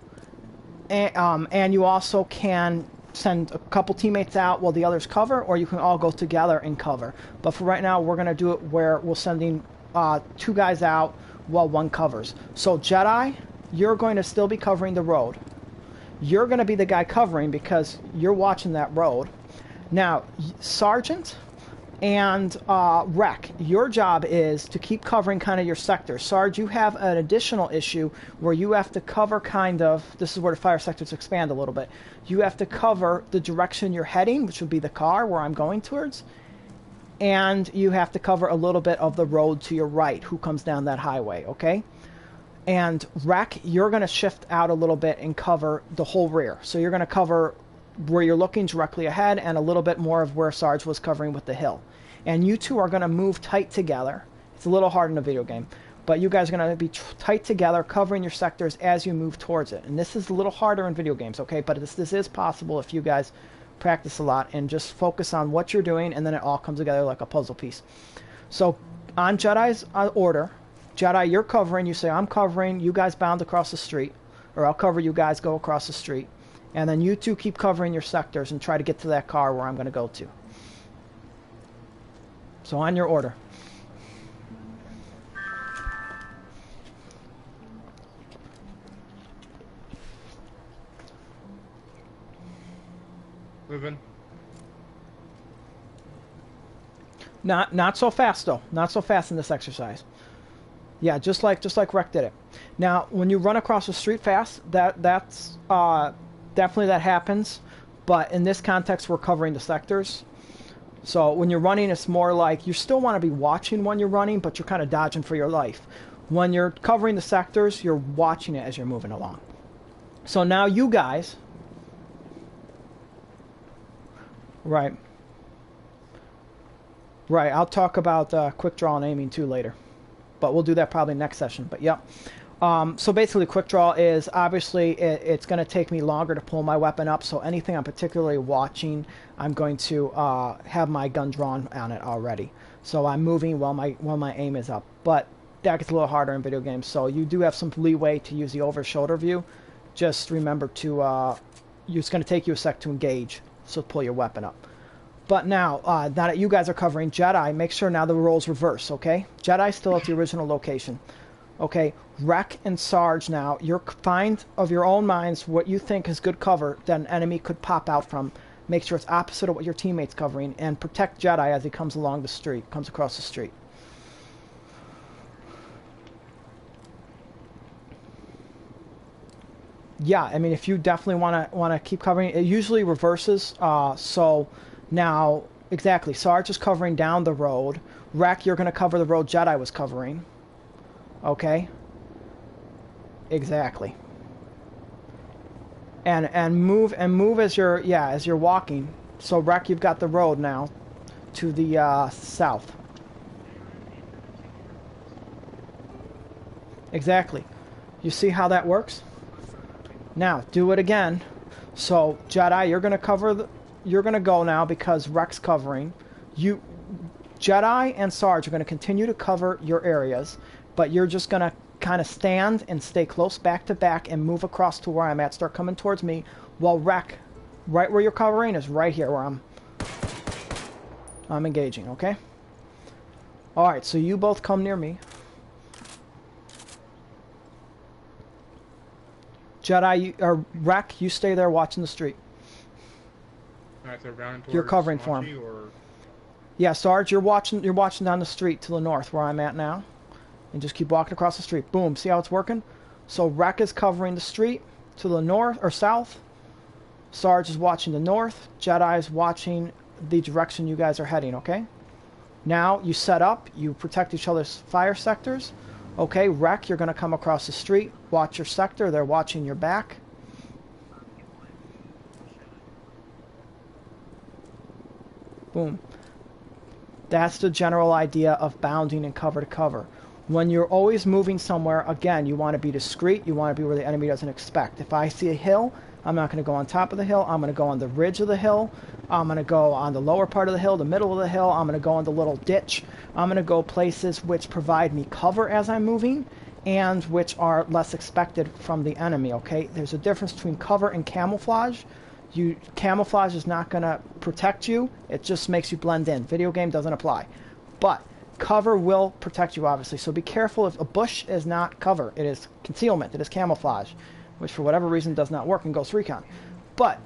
Speaker 1: and you also can send a couple teammates out while the others cover, or you can all go together and cover. But for right now, we're going to do it where we're sending 2 guys out while 1 covers. So Jedi, you're going to still be covering the road. You're going to be the guy covering because you're watching that road. Now, Sergeant and Rec, your job is to keep covering kind of your sector. Sarge, you have an additional issue where you have to cover kind of, this is where the fire sectors expand a little bit. You have to cover the direction you're heading, which would be the car where I'm going towards. And you have to cover a little bit of the road to your right, who comes down that highway, okay? And Rec, you're going to shift out a little bit and cover the whole rear. So you're going to cover where you're looking directly ahead and a little bit more of where Sarge was covering with the hill. And you two are going to move tight together. It's a little hard in a video game, but you guys are going to be tight together, covering your sectors as you move towards it. And this is a little harder in video games, okay? But this is possible if you guys practice a lot and just focus on what you're doing, and then it all comes together like a puzzle piece. So on Jedi's order, Jedi, you're covering. You say, I'm covering. You guys bound across the street. Or I'll cover you guys, go across the street. And then you two keep covering your sectors and try to get to that car where I'm going to go to. So on your order.
Speaker 2: Moving.
Speaker 1: Not so fast though. Not so fast in this exercise. Yeah, just like Rec did it. Now, when you run across the street fast, that's definitely that happens. But in this context, we're covering the sectors. So when you're running, it's more like you still want to be watching when you're running, but you're kind of dodging for your life. When you're covering the sectors, you're watching it as you're moving along. So now you guys, Right. Right. I'll talk about quick draw and aiming too later, but we'll do that probably next session. But yep. So basically, quick draw is obviously it's going to take me longer to pull my weapon up. So anything I'm particularly watching, I'm going to have my gun drawn on it already. So I'm moving while my aim is up. But that gets a little harder in video games. So you do have some leeway to use the over-shoulder view. Just remember to it's going to take you a sec to engage. So pull your weapon up. But now that you guys are covering Jedi, make sure now the roles reverse. Okay, Jedi still at the original location. Okay, Rec and Sarge now, you're find of your own minds what you think is good cover that an enemy could pop out from. Make sure it's opposite of what your teammate's covering, and protect Jedi as he comes along the street, comes across the street. Yeah, I mean, if you definitely want to keep covering, it usually reverses. So now, exactly, Sarge is covering down the road. Rec, you're going to cover the road Jedi was covering. Okay. Exactly. And move as you're walking. So Rec, you've got the road now to the south. Exactly. You see how that works? Now do it again. So Jedi, you're gonna cover you're gonna go now because Rec's covering. Jedi and Sarge are gonna continue to cover your areas, but you're just gonna kind of stand and stay close back to back and move across to where I'm at. Start coming towards me, while Rec, right where you're covering, is right here where I'm engaging. Okay. All right. So you both come near me. Jedi, or Rec, you stay there watching the street.
Speaker 2: Alright, so round towards
Speaker 1: you're covering for him. Yeah, Sarge, you're watching down the street to the north where I'm at now. And just keep walking across the street. Boom, see how it's working? So Rec is covering the street to the north or south. Sarge is watching the north. Jedi is watching the direction you guys are heading, okay? Now you set up, you protect each other's fire sectors. Okay, Rec, you're going to come across the street. Watch your sector. They're watching your back. Boom. That's the general idea of bounding and cover to cover. When you're always moving somewhere, again, you want to be discreet. You want to be where the enemy doesn't expect. If I see a hill, I'm not going to go on top of the hill. I'm going to go on the ridge of the hill. I'm going to go on the lower part of the hill, the middle of the hill. I'm going to go on the little ditch. I'm going to go places which provide me cover as I'm moving and which are less expected from the enemy, okay? There's a difference between cover and camouflage. Camouflage is not going to protect you. It just makes you blend in. Video game doesn't apply. But cover will protect you, obviously. So be careful. If a bush is not cover, it is concealment. It is camouflage, which for whatever reason does not work in Ghost Recon. But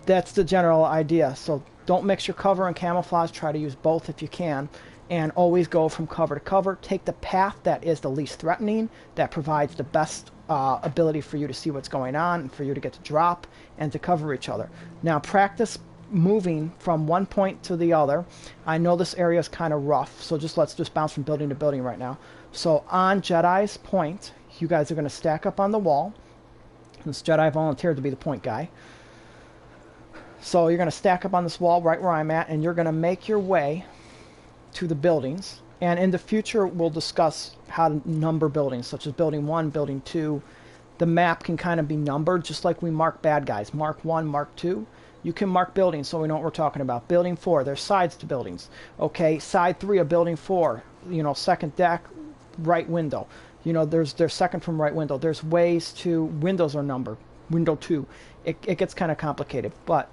Speaker 1: that's the general idea. So don't mix your cover and camouflage. Try to use both if you can. And always go from cover to cover. Take the path that is the least threatening, that provides the best ability for you to see what's going on, and for you to get to drop and to cover each other. Now practice moving from one point to the other. I know this area is kind of rough, so let's just bounce from building to building right now. So on Jedi's point, you guys are going to stack up on the wall. This Jedi volunteered to be the point guy. So you're going to stack up on this wall right where I'm at, and you're going to make your way to the buildings. And in the future, we'll discuss how to number buildings, such as building 1, building 2. The map can kind of be numbered, just like we mark bad guys. Mark 1, mark 2. You can mark buildings so we know what we're talking about. Building 4, there's sides to buildings. Okay, side 3 of building 4, second deck, right window. There's second from right window. There's ways to, windows are numbered. Window 2. It gets kind of complicated, but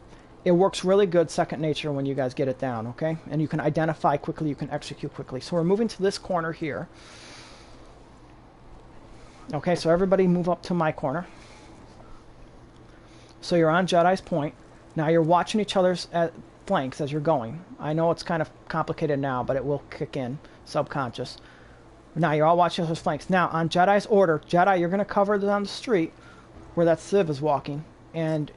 Speaker 1: it works really good, second nature, when you guys get it down, okay? And you can identify quickly, you can execute quickly. So we're moving to this corner here. Okay, so everybody move up to my corner. So you're on Jedi's point. Now you're watching each other's flanks as you're going. I know it's kind of complicated now, but it will kick in, subconscious. Now you're all watching each other's flanks. Now on Jedi's order, Jedi, you're going to cover down the street where that Civ is walking, and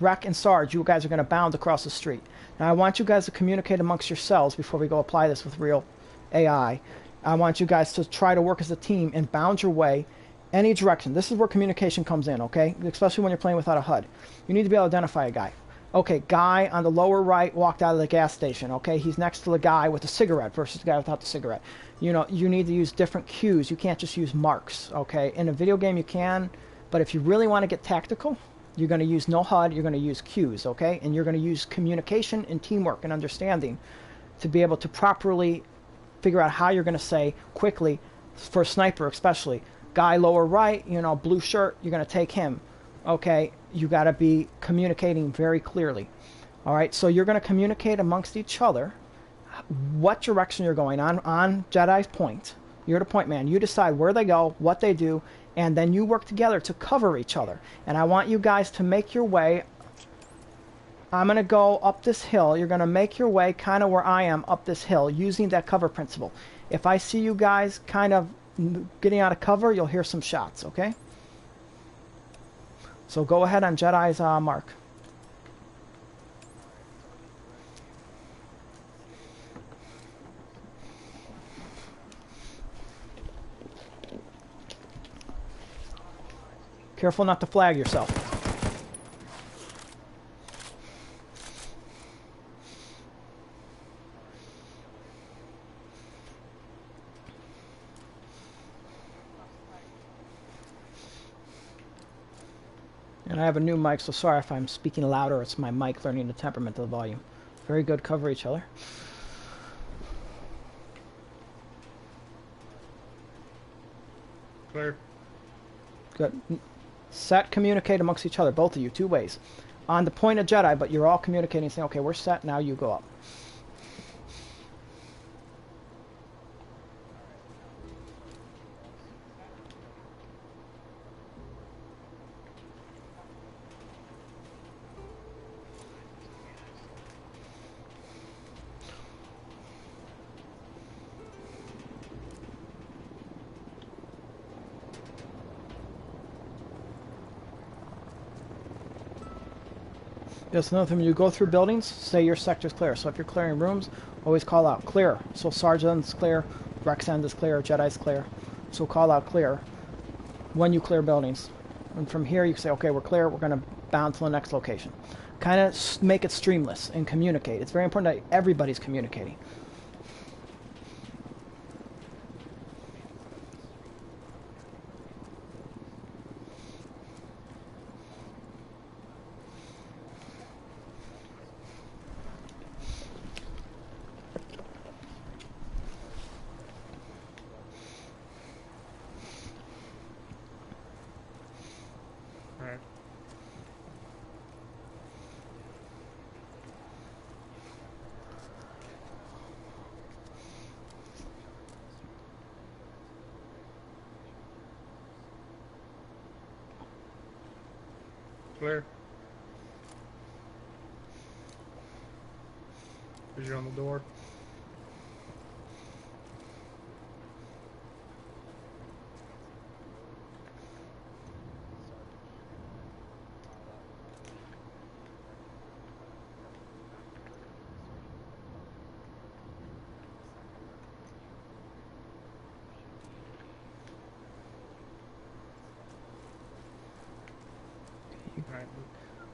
Speaker 1: Rec and Sarge, you guys are going to bound across the street. Now I want you guys to communicate amongst yourselves before we go apply this with real AI. I want you guys to try to work as a team and bound your way any direction. This is where communication comes in, okay? Especially when you're playing without a HUD. You need to be able to identify a guy. Okay, guy on the lower right walked out of the gas station. Okay, he's next to the guy with the cigarette versus the guy without the cigarette. You know, you need to use different cues. You can't just use marks. Okay, in a video game you can, but if you really want to get tactical, you're going to use no HUD. You're going to use cues. Okay, and you're going to use communication and teamwork and understanding to be able to properly figure out how you're going to say quickly, for a sniper especially. Guy lower right, you know, blue shirt, you're going to take him. Okay, you got to be communicating very clearly. All right, so you're going to communicate amongst each other what direction you're going on Jedi's point. You're the point man. You decide where they go, what they do, and then you work together to cover each other. And I want you guys to make your way. I'm going to go up this hill. You're going to make your way kind of where I am up this hill using that cover principle. If I see you guys kind of getting out of cover, you'll hear some shots, okay? So go ahead on Jedi's mark. Careful not to flag yourself. And I have a new mic, so sorry if I'm speaking louder. It's my mic learning the temperament of the volume. Very good. Cover each other.
Speaker 2: Clear.
Speaker 1: Good. Set, communicate amongst each other, both of you, two ways. On the point of Jedi, but you're all communicating, saying, okay, we're set, now you go up. That's another thing. When you go through buildings, say your sector's clear. So if you're clearing rooms, always call out clear. So Sergeant's clear, Rex End is clear, Jedi's clear. So call out clear when you clear buildings. And from here, you can say, okay, we're clear. We're going to bound to the next location. Kind of make it streamless and communicate. It's very important that everybody's communicating.
Speaker 2: Clear. Vision on the door.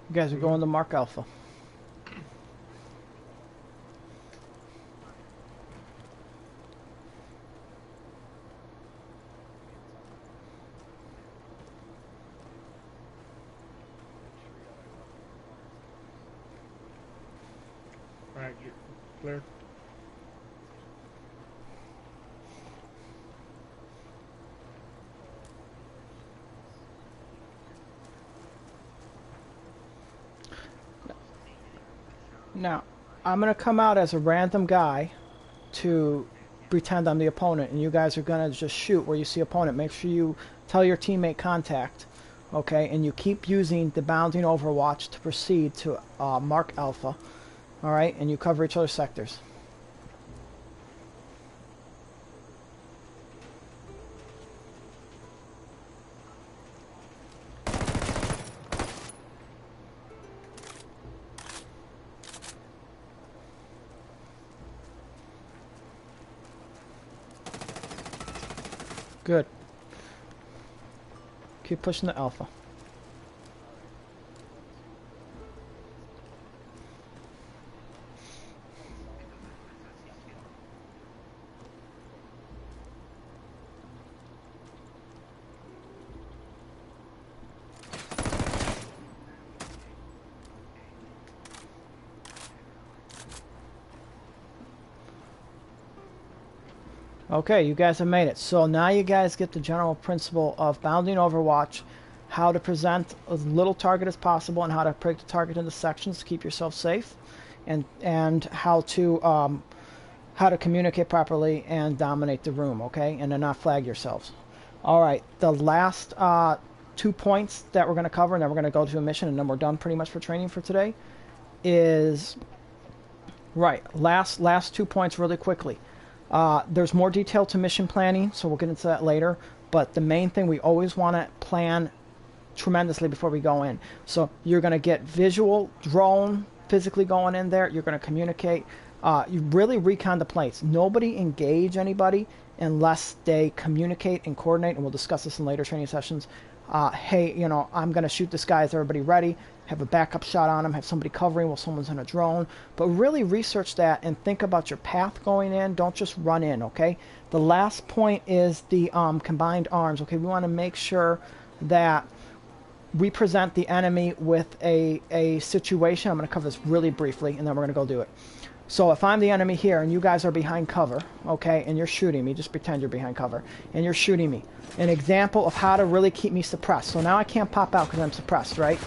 Speaker 1: You guys are going to Mark Alpha.
Speaker 2: Alright, you're clear.
Speaker 1: Now, I'm going to come out as a random guy to pretend I'm the opponent, and you guys are going to just shoot where you see opponent. Make sure you tell your teammate contact, okay? And you keep using the bounding overwatch to proceed to Mark Alpha, all right? And you cover each other's sectors. Good. Keep pushing the Alpha. Okay, you guys have made it. So now you guys get the general principle of bounding Overwatch, how to present as little target as possible, and how to break the target into sections to keep yourself safe, and how to communicate properly and dominate the room. Okay, and then not flag yourselves. All right, the last 2 points that we're going to cover, and then we're going to go to a mission, and then we're done pretty much for training for today. Is right. Last 2 points really quickly. There's more detail to mission planning, so we'll get into that later. But the main thing, we always want to plan tremendously before we go in. So you're going to get visual, drone, physically going in there. You're going to communicate. You really recon the place. Nobody engage anybody unless they communicate and coordinate, and we'll discuss this in later training sessions. Hey, you know, I'm going to shoot this guy. Is everybody ready? Have a backup shot on him, have somebody covering while someone's in a drone. But really research that and think about your path going in. Don't just run in, okay? The last point is the combined arms, okay? We want to make sure that we present the enemy with a situation. I'm going to cover this really briefly, and then we're going to go do it. So if I'm the enemy here and you guys are behind cover, okay, and you're shooting me, just pretend you're behind cover, and you're shooting me. An example of how to really keep me suppressed. So now I can't pop out because I'm suppressed, right?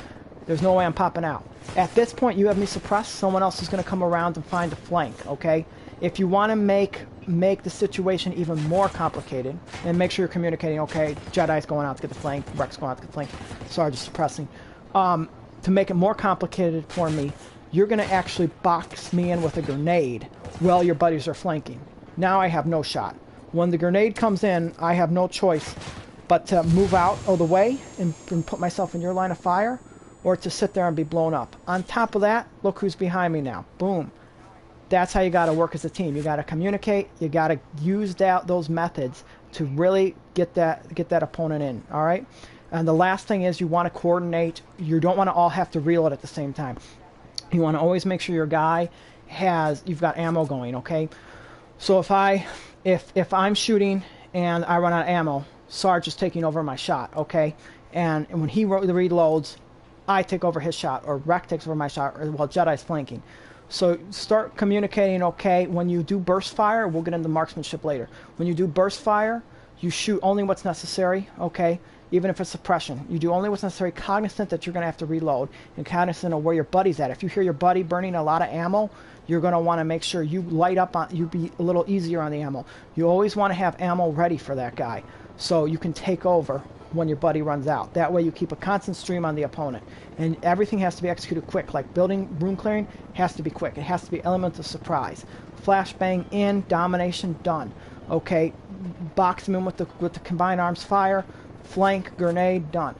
Speaker 1: There's no way I'm popping out. At this point, you have me suppressed. Someone else is going to come around and find a flank, okay? If you want to make the situation even more complicated, and make sure you're communicating, okay, Jedi's going out to get the flank, Rex going out to get the flank, Sarge is suppressing. To make it more complicated for me, you're going to actually box me in with a grenade while your buddies are flanking. Now I have no shot. When the grenade comes in, I have no choice but to move out of the way and put myself in your line of fire, or to sit there and be blown up. On top of that, look who's behind me now. Boom. That's how you got to work as a team. You got to communicate. You got to use those methods to really get that opponent in. All right. And the last thing is you want to coordinate. You don't want to all have to reload at the same time. You want to always make sure your guy you've got ammo going. Okay. So if I'm shooting and I run out of ammo, Sarge is taking over my shot. Okay. And when he reloads, I take over his shot, or Rec takes over my shot, or while Jedi's flanking. So start communicating, okay, when you do burst fire, we'll get into marksmanship later. When you do burst fire, you shoot only what's necessary, okay, even if it's suppression. You do only what's necessary, cognizant that you're going to have to reload, and cognizant of where your buddy's at. If you hear your buddy burning a lot of ammo, you're going to want to make sure you light up on, you be a little easier on the ammo. You always want to have ammo ready for that guy, so you can take over when your buddy runs out. That way you keep a constant stream on the opponent. And everything has to be executed quick. Like building, room clearing has to be quick. It has to be element of surprise. Flashbang in, domination done. Okay, box them in with the combined arms fire, flank, grenade, done.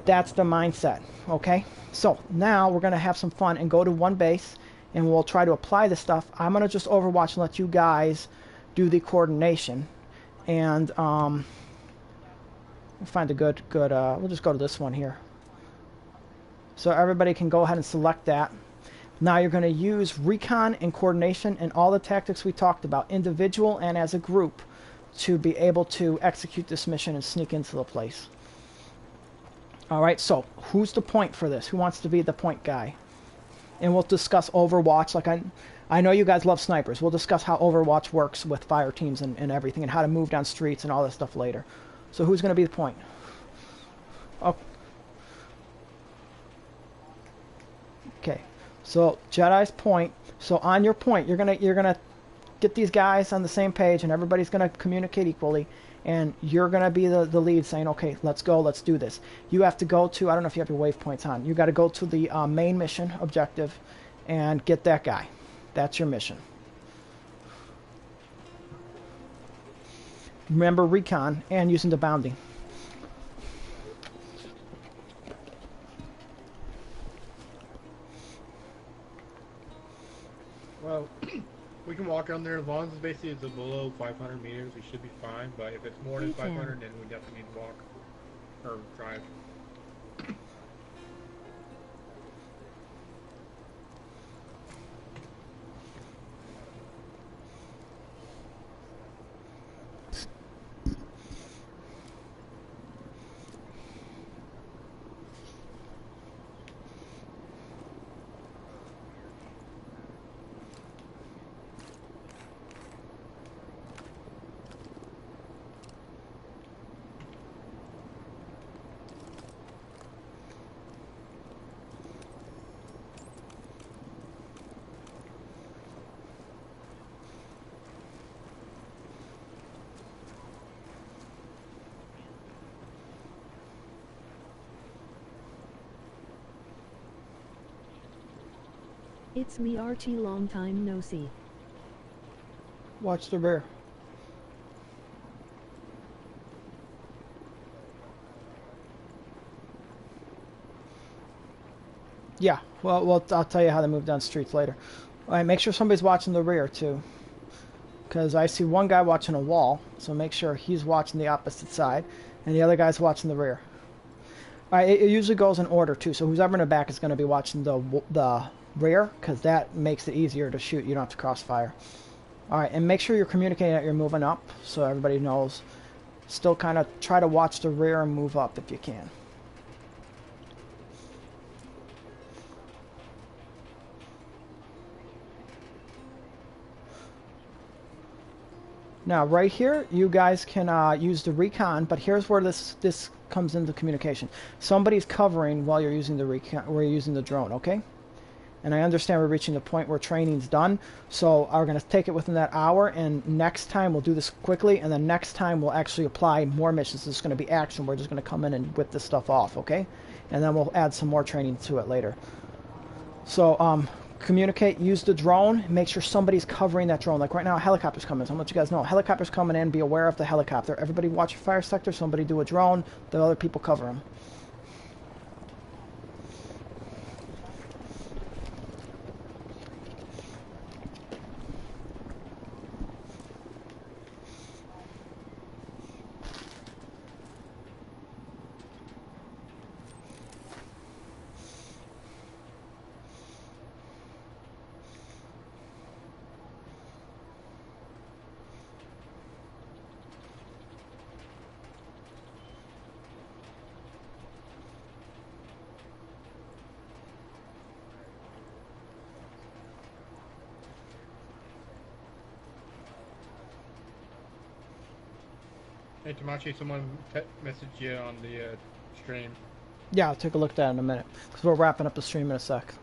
Speaker 1: That's the mindset, okay? So now we're going to have some fun and go to one base, and we'll try to apply this stuff. I'm going to just overwatch and let you guys do the coordination. And we'll find a good we'll just go to this one here. So everybody can go ahead and select that. Now you're going to use recon and coordination and all the tactics we talked about, individual and as a group, to be able to execute this mission and sneak into the place. Alright, so who's the point for this? Who wants to be the point guy? And we'll discuss Overwatch. Like I know you guys love snipers. We'll discuss how Overwatch works with fire teams and everything, and how to move down streets and all that stuff later. So who's going to be the point? Oh. Okay. So Jedi's point. So on your point, you're gonna get these guys on the same page, and everybody's gonna communicate equally. And you're gonna be the lead, saying, "Okay, let's go, let's do this." You have to go to, I don't know if you have your waypoints on. You got to go to the main mission objective, and get that guy. That's your mission. Remember recon and using the bounding.
Speaker 2: Well, we can walk on there as long as it's basically below 500 meters. We should be fine. But if it's more than 500, then we definitely need to walk or drive.
Speaker 6: It's me Archie, long time no see.
Speaker 1: Watch the rear. Yeah, well, I'll tell you how to move down streets later. All right, make sure somebody's watching the rear too, because I see one guy watching a wall, so make sure he's watching the opposite side, and the other guy's watching the rear. All right, it usually goes in order too, so who's ever in the back is going to be watching the rear, because that makes it easier to shoot. You don't have to crossfire. All right, and make sure you're communicating that you're moving up, so everybody knows. Still kind of try to watch the rear and move up if you can. Now, right here, you guys can use the recon, but here's where this comes into communication. Somebody's covering while you're using the recon, or you're using the drone, okay? And I understand we're reaching the point where training's done, so we're going to take it within that hour, and next time we'll do this quickly, and then next time we'll actually apply more missions. This is going to be action. We're just going to come in and whip this stuff off, okay? And then we'll add some more training to it later. So, communicate, use the drone, make sure somebody's covering that drone. Like right now, a helicopter's coming, so I'll let you guys know. A helicopter's coming in, be aware of the helicopter. Everybody watch your fire sector, somebody do a drone, the other people cover them.
Speaker 2: Hey Tamachi, someone messaged you on the stream.
Speaker 1: Yeah, I'll take a look at that in a minute, because we're wrapping up the stream in a sec.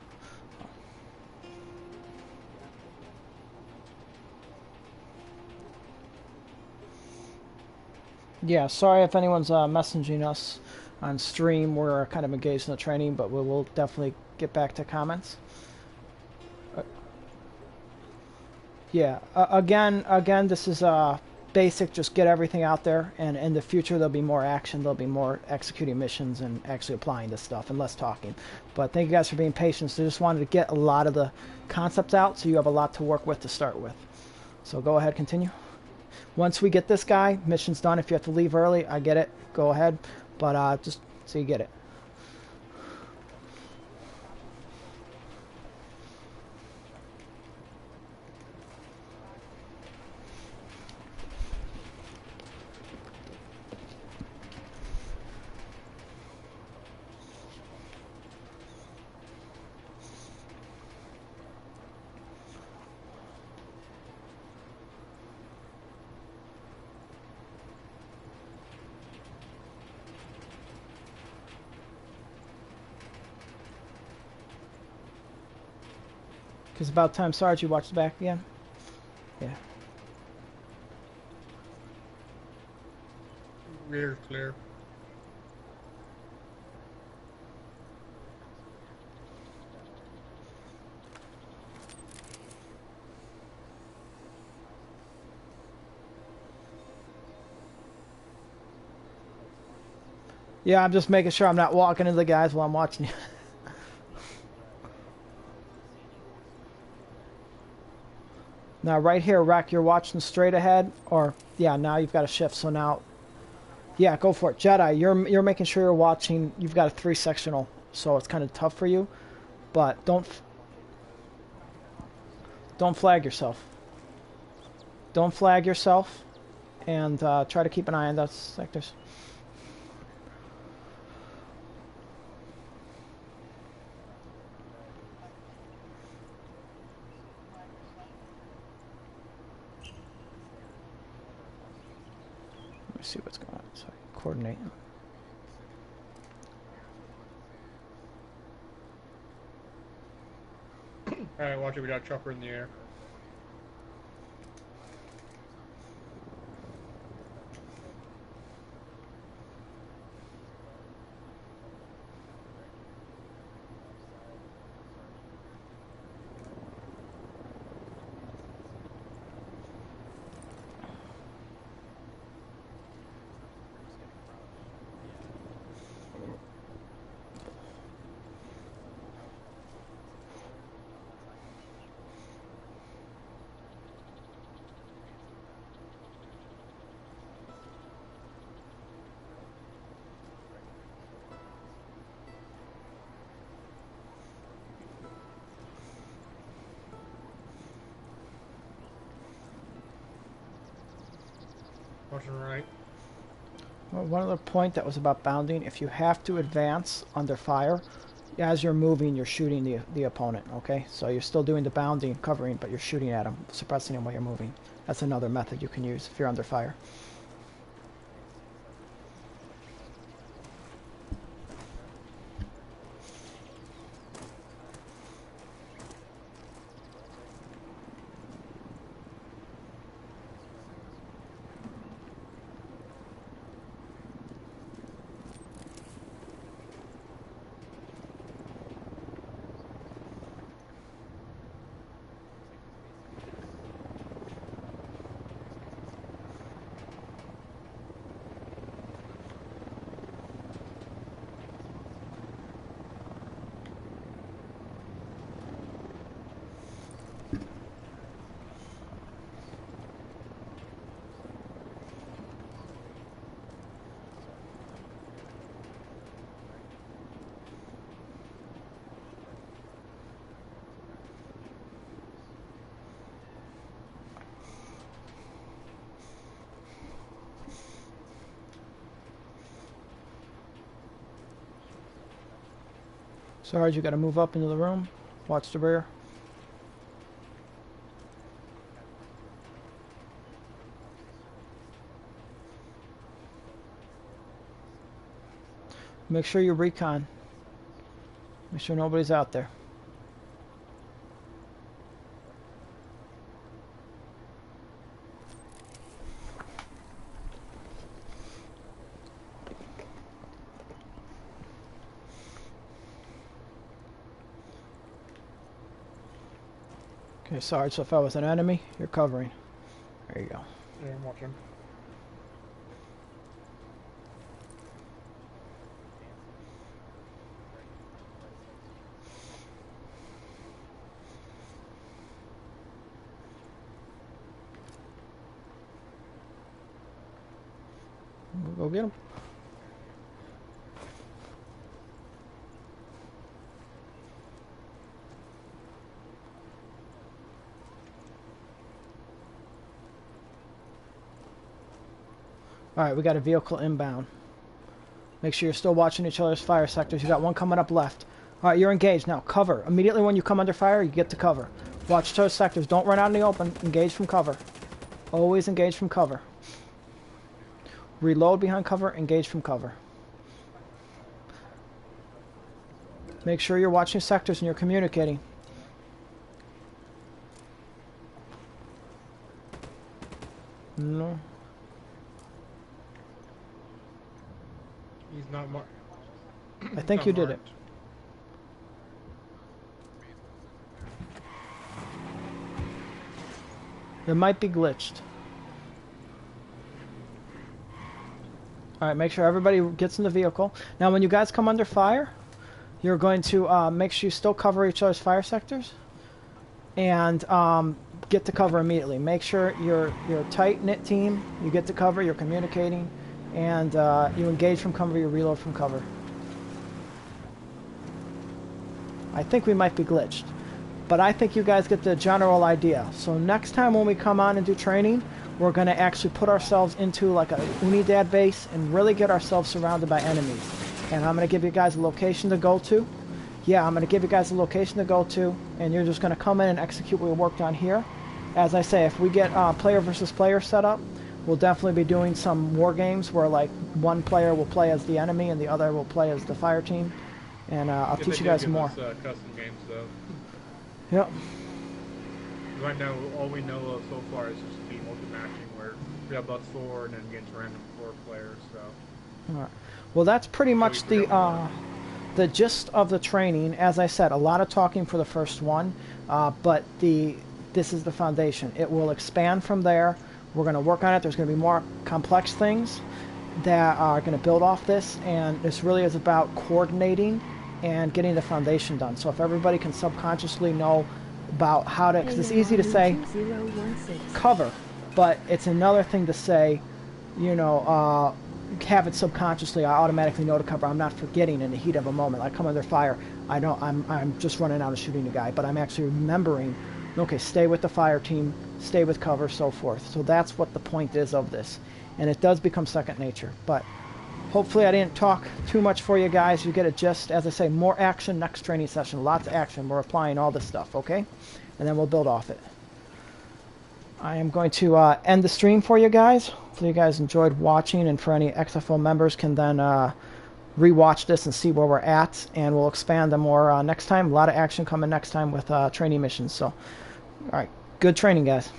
Speaker 1: Yeah, sorry if anyone's messaging us on stream. We're kind of engaged in the training, but we will definitely get back to comments. Yeah, again, this is basic. Just get everything out there, and in the future there'll be more action. There'll be more executing missions and actually applying this stuff, and less talking. But thank you guys for being patient. So just wanted to get a lot of the concepts out, so you have a lot to work with to start with. So go ahead, continue. Once we get this guy, mission's done. If you have to leave early, I get it. Go ahead, but just so you get it. It's about time, Sarge, you watched the back again? Yeah.
Speaker 2: Rear clear.
Speaker 1: Yeah, I'm just making sure I'm not walking into the guys while I'm watching you. Now right here, Rack, you're watching straight ahead, or yeah, now you've got a shift. So now, yeah, go for it. Jedi, you're making sure you're watching. You've got a 3-sectional, so it's kind of tough for you, but don't flag yourself. Don't flag yourself, and try to keep an eye on those sectors. See what's going on. Sorry, coordinate.
Speaker 2: Alright, watch it. We got a chopper in the air. Watching right.
Speaker 1: Well, one other point that was about bounding, if you have to advance under fire, as you're moving, you're shooting the opponent, okay? So you're still doing the bounding, covering, but you're shooting at them, suppressing them while you're moving. That's another method you can use if you're under fire. Sarge, you gotta move up into the room. Watch the rear. Make sure you recon. Make sure nobody's out there. Okay, Sarge, so if I was an enemy, you're covering. There you go.
Speaker 2: Yeah, I'm watching.
Speaker 1: We'll go get him. Alright, we got a vehicle inbound. Make sure you're still watching each other's fire sectors. You got one coming up left. Alright, you're engaged. Now, cover. Immediately when you come under fire, you get to cover. Watch each other's sectors. Don't run out in the open. Engage from cover. Always engage from cover. Reload behind cover. Engage from cover. Make sure you're watching sectors and you're communicating. No.
Speaker 2: He's not marked.
Speaker 1: I think you did it. It might be glitched. Alright, make sure everybody gets in the vehicle. Now when you guys come under fire, you're going to make sure you still cover each other's fire sectors. And get to cover immediately. Make sure you're a tight-knit team. You get to cover, you're communicating. And you engage from cover, you reload from cover. I think we might be glitched. But I think you guys get the general idea. So next time when we come on and do training, we're going to actually put ourselves into like a Unidad base and really get ourselves surrounded by enemies. And I'm going to give you guys a location to go to. Yeah, I'm going to give you guys a location to go to. And you're just going to come in and execute what we worked on here. As I say, if we get player versus player set up, we'll definitely be doing some war games where like one player will play as the enemy and the other will play as the fire team. And I'll teach you guys more.
Speaker 2: Custom games though.
Speaker 1: Yep.
Speaker 2: Right now, all we know of so far is just team multi-matching where we have about 4 and then against random 4 players. So.
Speaker 1: All right. Well, that's pretty much the gist of the training. As I said, a lot of talking for the first one, but this is the foundation. It will expand from there. We're going to work on it. There's going to be more complex things that are going to build off this, and this really is about coordinating and getting the foundation done. So if everybody can subconsciously know about how to, because it's easy to say cover, but it's another thing to say, you know, have it subconsciously. I automatically know to cover. I'm not forgetting in the heat of a moment. I come under fire. I don't. I'm just running out and shooting the guy, but I'm actually remembering. Okay, stay with the fire team. stay with cover, so forth. So that's what the point is of this. And it does become second nature. But hopefully I didn't talk too much for you guys. You get a gist. As I say, more action next training session. Lots of action. We're applying all this stuff, okay? And then we'll build off it. I am going to end the stream for you guys. Hopefully you guys enjoyed watching, and for any XFO members can then rewatch this and see where we're at, and we'll expand them more next time. A lot of action coming next time with training missions. So, all right, good training, guys.